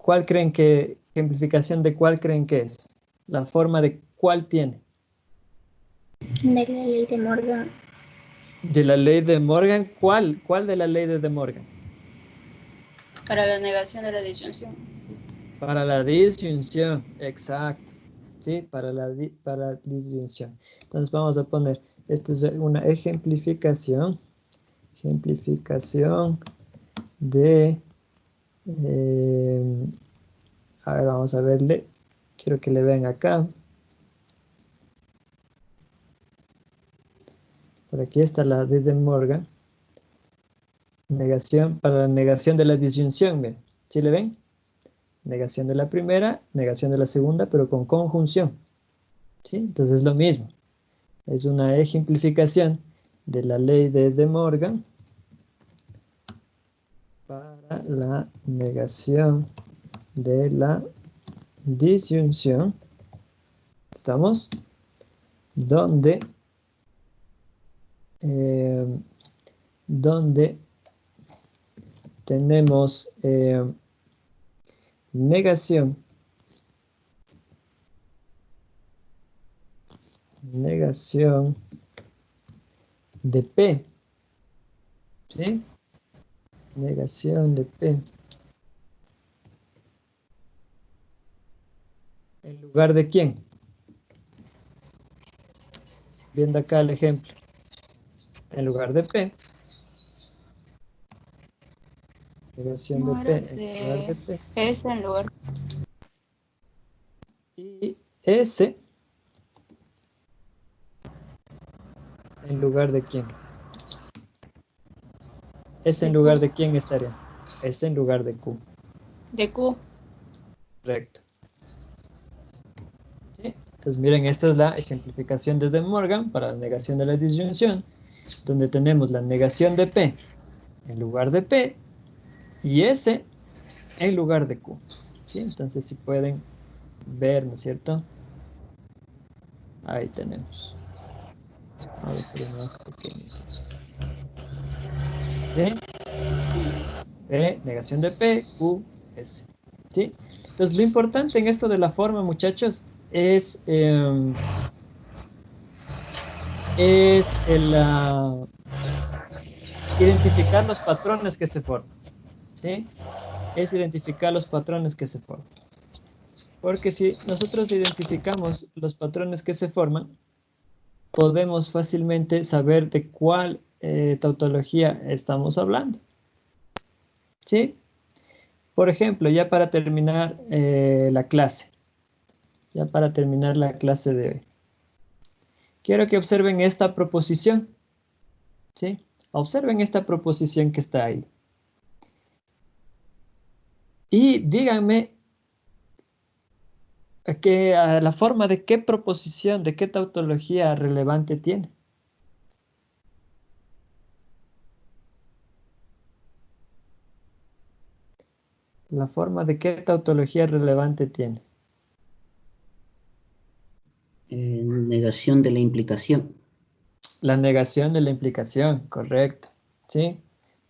Speaker 1: ¿Cuál creen que, ejemplificación de cuál creen que es? La forma de cuál tiene.
Speaker 9: De la ley de Morgan.
Speaker 1: De la ley de Morgan, ¿cuál? ¿Cuál de la ley de Morgan?
Speaker 2: Para la negación de la disyunción.
Speaker 1: Para la disyunción, exacto. Sí, para la disyunción. Entonces vamos a poner, esto es una ejemplificación de, a ver, vamos a verle, quiero que le vean acá. Por aquí está la ley de Morgan. Para la negación de la disyunción, miren. ¿Sí le ven? Negación de la primera, negación de la segunda, pero con conjunción. ¿Sí? Entonces es lo mismo. Es una ejemplificación de la ley de De Morgan para la negación de la disyunción. ¿Estamos? Donde tenemos negación de P, ¿sí? Negación de P. ¿En lugar de quién? Viendo acá el ejemplo. En lugar de P. Negación de P en lugar de P.
Speaker 2: S en lugar.
Speaker 1: Y S en lugar de quién. S en lugar de quién estaría. S en lugar de Q.
Speaker 2: De Q.
Speaker 1: Correcto. ¿Sí? Entonces miren, esta es la ejemplificación de De Morgan para la negación de la disyunción, donde tenemos la negación de P en lugar de P y S en lugar de Q. ¿Sí? Entonces si pueden ver, ¿no es cierto? Ahí tenemos. Vamos a poner más pequeñito. ¿Sí? P, negación de P, Q, S. ¿Sí? Entonces lo importante en esto de la forma, muchachos, es identificar los patrones que se forman. ¿Sí? Es identificar los patrones que se forman. Porque si nosotros identificamos los patrones que se forman, podemos fácilmente saber de cuál tautología estamos hablando. ¿Sí? Por ejemplo, ya para terminar la clase. Ya para terminar la clase de hoy. Quiero que observen esta proposición. ¿Sí? Observen esta proposición que está ahí. Y díganme la forma de qué proposición, de qué tautología relevante tiene. La forma de qué tautología relevante tiene.
Speaker 7: Negación de la implicación.
Speaker 1: La negación de la implicación, correcto. ¿Sí?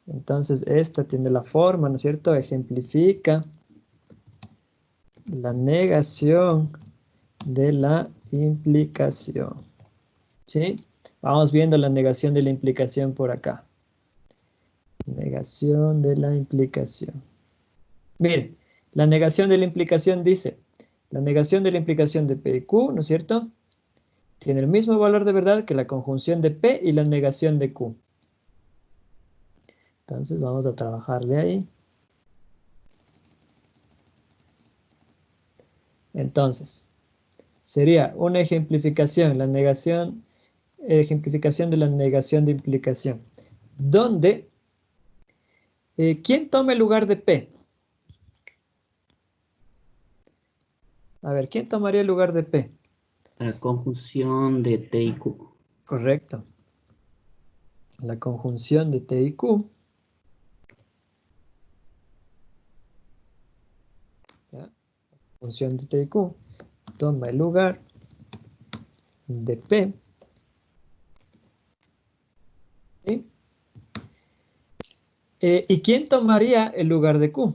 Speaker 1: Entonces, esta tiene la forma, ¿no es cierto? Ejemplifica la negación de la implicación. ¿Sí? Vamos viendo la negación de la implicación por acá. Negación de la implicación. Miren, la negación de la implicación dice, la negación de la implicación de P y Q, ¿no es cierto? Tiene el mismo valor de verdad que la conjunción de P y la negación de Q. Entonces vamos a trabajar de ahí. Entonces, sería una ejemplificación, ejemplificación de la negación de implicación. Donde, ¿quién toma el lugar de P? A ver, ¿quién tomaría el lugar de P?
Speaker 7: La conjunción de T y Q.
Speaker 1: Correcto. La conjunción de T y Q. ¿Ya? Conjunción de T y Q toma el lugar de P. ¿Sí? ¿Y quién tomaría el lugar de Q?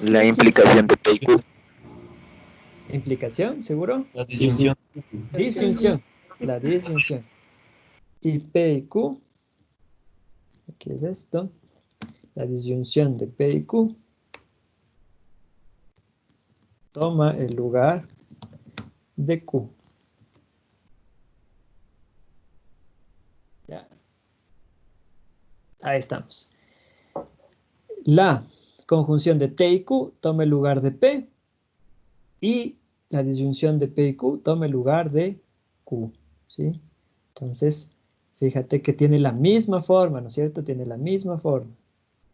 Speaker 6: La implicación de P y Q.
Speaker 1: ¿Implicación, seguro?
Speaker 4: La disyunción.
Speaker 1: Disyunción. La disyunción. Y P y Q. Aquí es esto. La disyunción de P y Q toma el lugar de Q. Ya. Ahí estamos. La conjunción de T y Q toma el lugar de P. Y la disyunción de P y Q toma el lugar de Q. ¿Sí? Entonces, fíjate que tiene la misma forma, ¿no es cierto? Tiene la misma forma.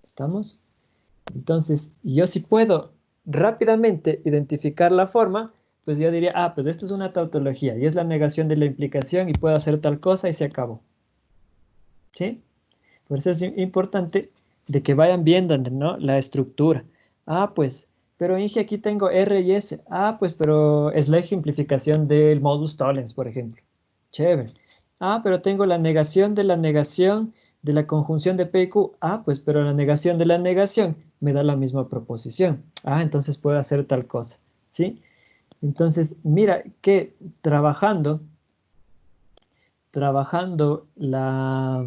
Speaker 1: ¿Estamos? Entonces, yo sí puedo rápidamente identificar la forma, pues yo diría, ah, pues esto es una tautología y es la negación de la implicación y puedo hacer tal cosa y se acabó. ¿Sí? Por eso es importante de que vayan viendo, ¿no?, la estructura. Ah, pues, pero Inge, aquí tengo R y S. Ah, pues, pero es la ejemplificación del modus tollens, por ejemplo. Chévere. Ah, pero tengo la negación de la conjunción de P y Q. Ah, pues, pero la negación de la negación me da la misma proposición. Ah, entonces puedo hacer tal cosa. ¿Sí? Entonces, mira que trabajando la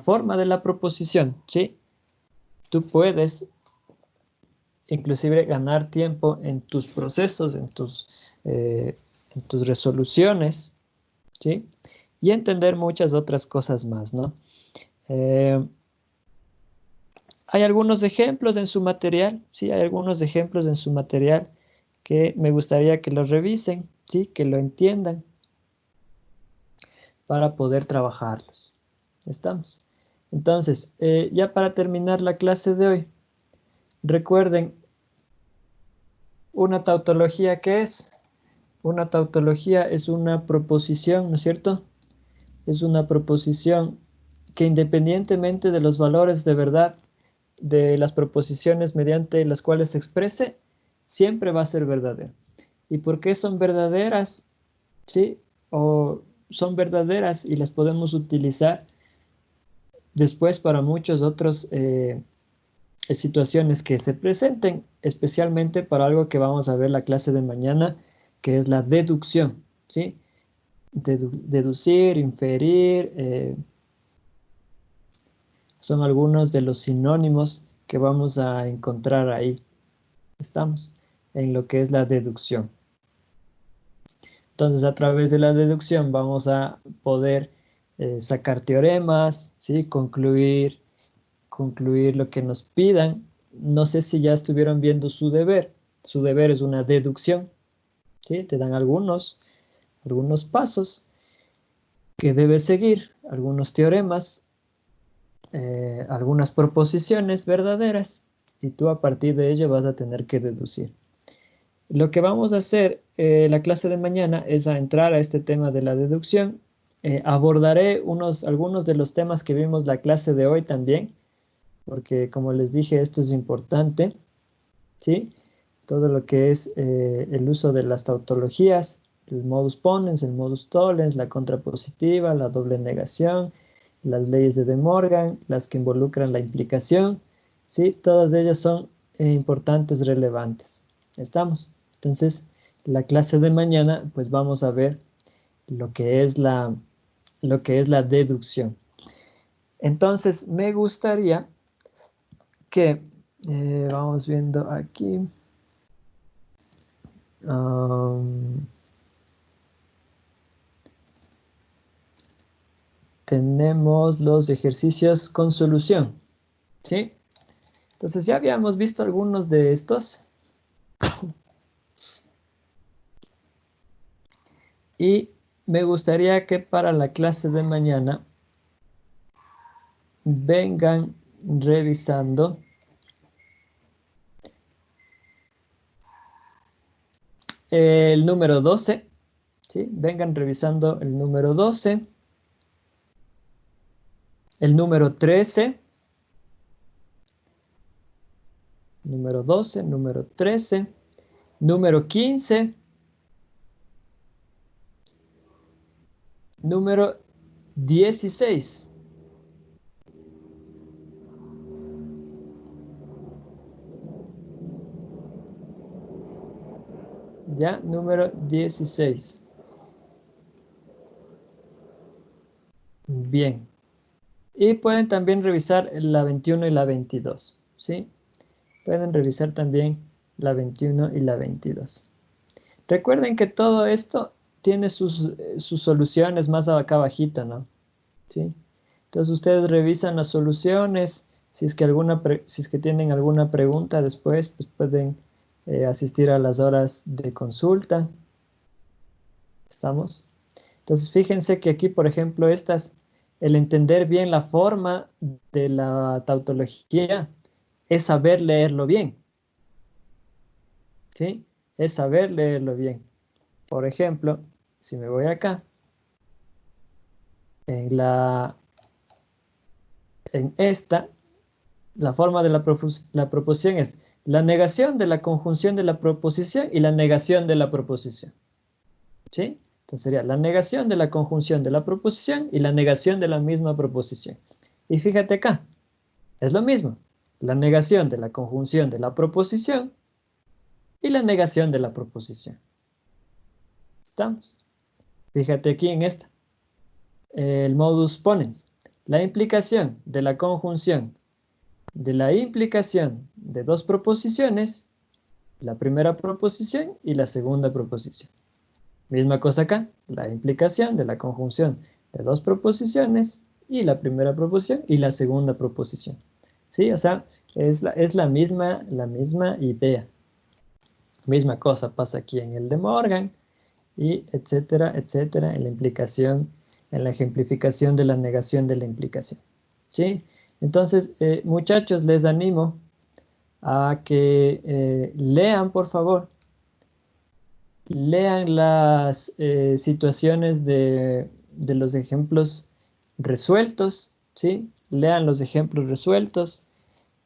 Speaker 1: forma de la proposición, ¿sí? Tú puedes inclusive ganar tiempo en tus procesos, en tus resoluciones, ¿sí? Y entender muchas otras cosas más, ¿no? Hay algunos ejemplos en su material, ¿sí? Hay algunos ejemplos en su material que me gustaría que los revisen, ¿sí? Que lo entiendan para poder trabajarlos. ¿Estamos? Entonces, ya para terminar la clase de hoy, recuerden, una tautología, ¿qué es? Una tautología es una proposición, ¿no es cierto? Es una proposición que independientemente de los valores de verdad de las proposiciones mediante las cuales se exprese, siempre va a ser verdadera. ¿Y por qué son verdaderas? ¿Sí? O son verdaderas y las podemos utilizar después para muchos otros situaciones que se presenten, especialmente para algo que vamos a ver la clase de mañana, que es la deducción, ¿sí? Deducir, inferir, son algunos de los sinónimos que vamos a encontrar ahí. Estamos en lo que es la deducción. Entonces, a través de la deducción vamos a poder sacar teoremas, ¿sí? Concluir lo que nos pidan. No sé si ya estuvieron viendo su deber. Su deber es una deducción, ¿sí? Te dan algunos pasos que debes seguir, algunos teoremas, algunas proposiciones verdaderas, y tú a partir de ello vas a tener que deducir. Lo que vamos a hacer la clase de mañana es a entrar a este tema de la deducción. Abordaré algunos de los temas que vimos la clase de hoy también, porque como les dije, esto es importante, ¿sí? Todo lo que es el uso de las tautologías, el modus ponens, el modus tollens, la contrapositiva, la doble negación, las leyes de De Morgan, las que involucran la implicación, ¿sí? Todas ellas son importantes, relevantes. ¿Estamos? Entonces, la clase de mañana, pues vamos a ver lo que es la deducción. Entonces, me gustaría que vamos viendo aquí. Tenemos los ejercicios con solución, ¿sí? Entonces ya habíamos visto algunos de estos. Y me gustaría que para la clase de mañana vengan revisando el número 12, ¿sí? Vengan revisando el número 12, el número 13, número 12, número 13, número 15, número 16. Ya, número 16. Bien. Y pueden también revisar la 21 y la 22, ¿sí? Pueden revisar también la 21 y la 22. Recuerden que todo esto tiene sus soluciones más acá abajito, ¿no? ¿Sí? Entonces ustedes revisan las soluciones. Si es que tienen alguna pregunta después, pues pueden asistir a las horas de consulta. ¿Estamos? Entonces fíjense que aquí, por ejemplo, el entender bien la forma de la tautología es saber leerlo bien. ¿sí? Es saber leerlo bien. Por ejemplo, si me voy acá, en esta, la forma de la proposición es la negación de la conjunción de la proposición y la negación de la proposición. ¿Sí? Entonces sería la negación de la conjunción de la proposición y la negación de la misma proposición. Y fíjate acá, es lo mismo. La negación de la conjunción de la proposición y la negación de la proposición. ¿Estamos? Fíjate aquí en esta. El modus ponens. La implicación de la conjunción de la implicación de dos proposiciones, la primera proposición y la segunda proposición. Misma cosa acá, la implicación de la conjunción de dos proposiciones y la primera proposición y la segunda proposición. ¿Sí? O sea, es la misma idea. Misma cosa pasa aquí en el de Morgan y etcétera, etcétera, en la implicación, en la ejemplificación de la negación de la implicación. ¿Sí? Entonces, muchachos, les animo a que lean, por favor, lean las situaciones de los ejemplos resueltos, ¿sí? Lean los ejemplos resueltos,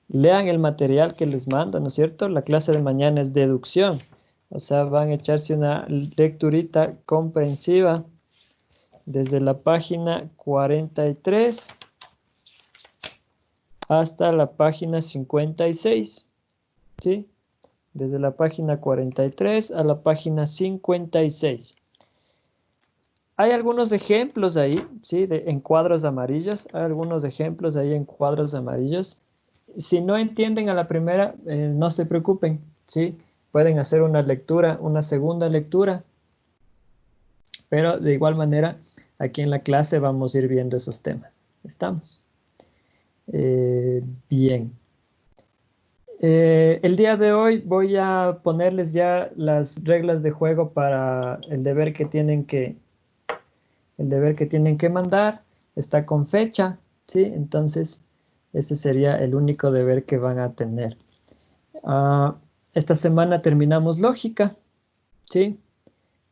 Speaker 1: lean el material que les mando, ¿no es cierto? La clase de mañana es deducción, o sea, van a echarse una lecturita comprensiva desde la página 43 hasta la página 56, ¿sí? Desde la página 43 a la página 56. Hay algunos ejemplos ahí, ¿sí? En cuadros amarillos. Hay algunos ejemplos ahí en cuadros amarillos. Si no entienden a la primera, no se preocupen, ¿sí? Pueden hacer una lectura, una segunda lectura. Pero de igual manera, aquí en la clase vamos a ir viendo esos temas. ¿Estamos? Bien. El día de hoy voy a ponerles ya las reglas de juego para el deber que tienen que mandar. Está con fecha, ¿sí? Entonces, ese sería el único deber que van a tener. Esta semana terminamos lógica, ¿sí?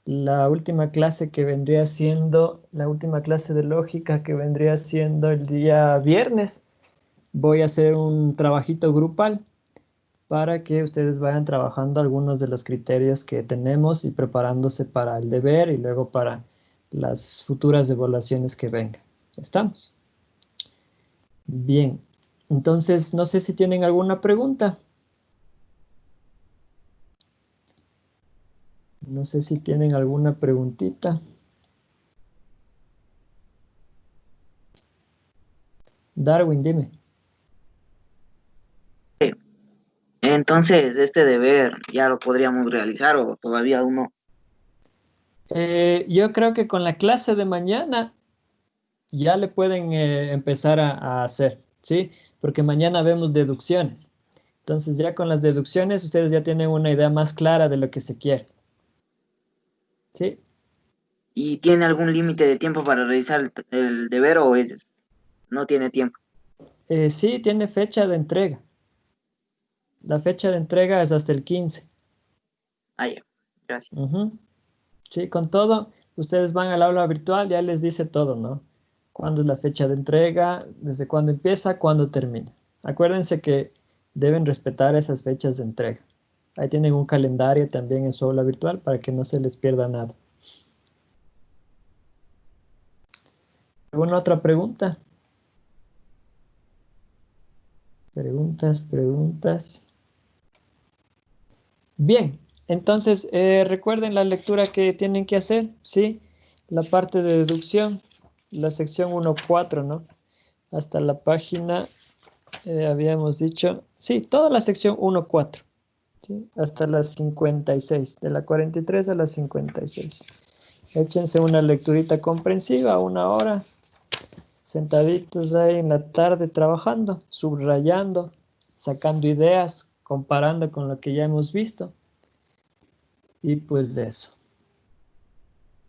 Speaker 1: La última clase que vendría siendo, la última clase de lógica que vendría siendo el día viernes, voy a hacer un trabajito grupal para que ustedes vayan trabajando algunos de los criterios que tenemos y preparándose para el deber y luego para las futuras evaluaciones que vengan. ¿Estamos? Bien. Entonces, no sé si tienen alguna pregunta. No sé si tienen alguna preguntita. Darwin, dime.
Speaker 10: Entonces, ¿este deber ya lo podríamos realizar o todavía aún no?
Speaker 1: Yo creo que con la clase de mañana ya le pueden empezar a hacer, ¿sí? Porque mañana vemos deducciones. Entonces ya con las deducciones ustedes ya tienen una idea más clara de lo que se quiere. ¿Sí?
Speaker 10: ¿Y tiene algún límite de tiempo para realizar el deber o no tiene tiempo?
Speaker 1: Sí, tiene fecha de entrega. La fecha de entrega es hasta el 15.
Speaker 10: Ah, ya. Gracias.
Speaker 1: Sí, con todo, ustedes van al aula virtual, ya les dice todo, ¿no? Cuándo es la fecha de entrega, desde cuándo empieza, cuándo termina. Acuérdense que deben respetar esas fechas de entrega. Ahí tienen un calendario también en su aula virtual para que no se les pierda nada. ¿Alguna otra pregunta? Preguntas. Bien, entonces recuerden la lectura que tienen que hacer, ¿sí? La parte de deducción, la sección 1.4, ¿no? Hasta la página, habíamos dicho, sí, toda la sección 1.4, ¿sí? Hasta las 56, de la 43 a las 56. Échense una lecturita comprensiva, 1 hora, sentaditos ahí en la tarde trabajando, subrayando, sacando ideas, comparando con lo que ya hemos visto. Y pues eso.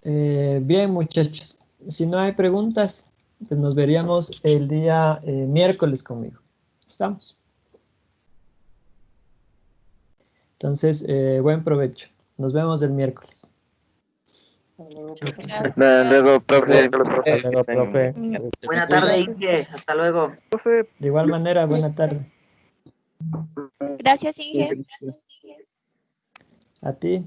Speaker 1: Bien, muchachos. Si no hay preguntas, pues nos veríamos el día miércoles conmigo. ¿Estamos? Entonces, buen provecho. Nos vemos el miércoles.
Speaker 6: Luego, profe.
Speaker 8: Hasta luego, profe.
Speaker 10: Buena tarde, Inge. Hasta luego.
Speaker 1: De igual manera, buena tarde.
Speaker 9: Gracias, Inge.
Speaker 1: A ti.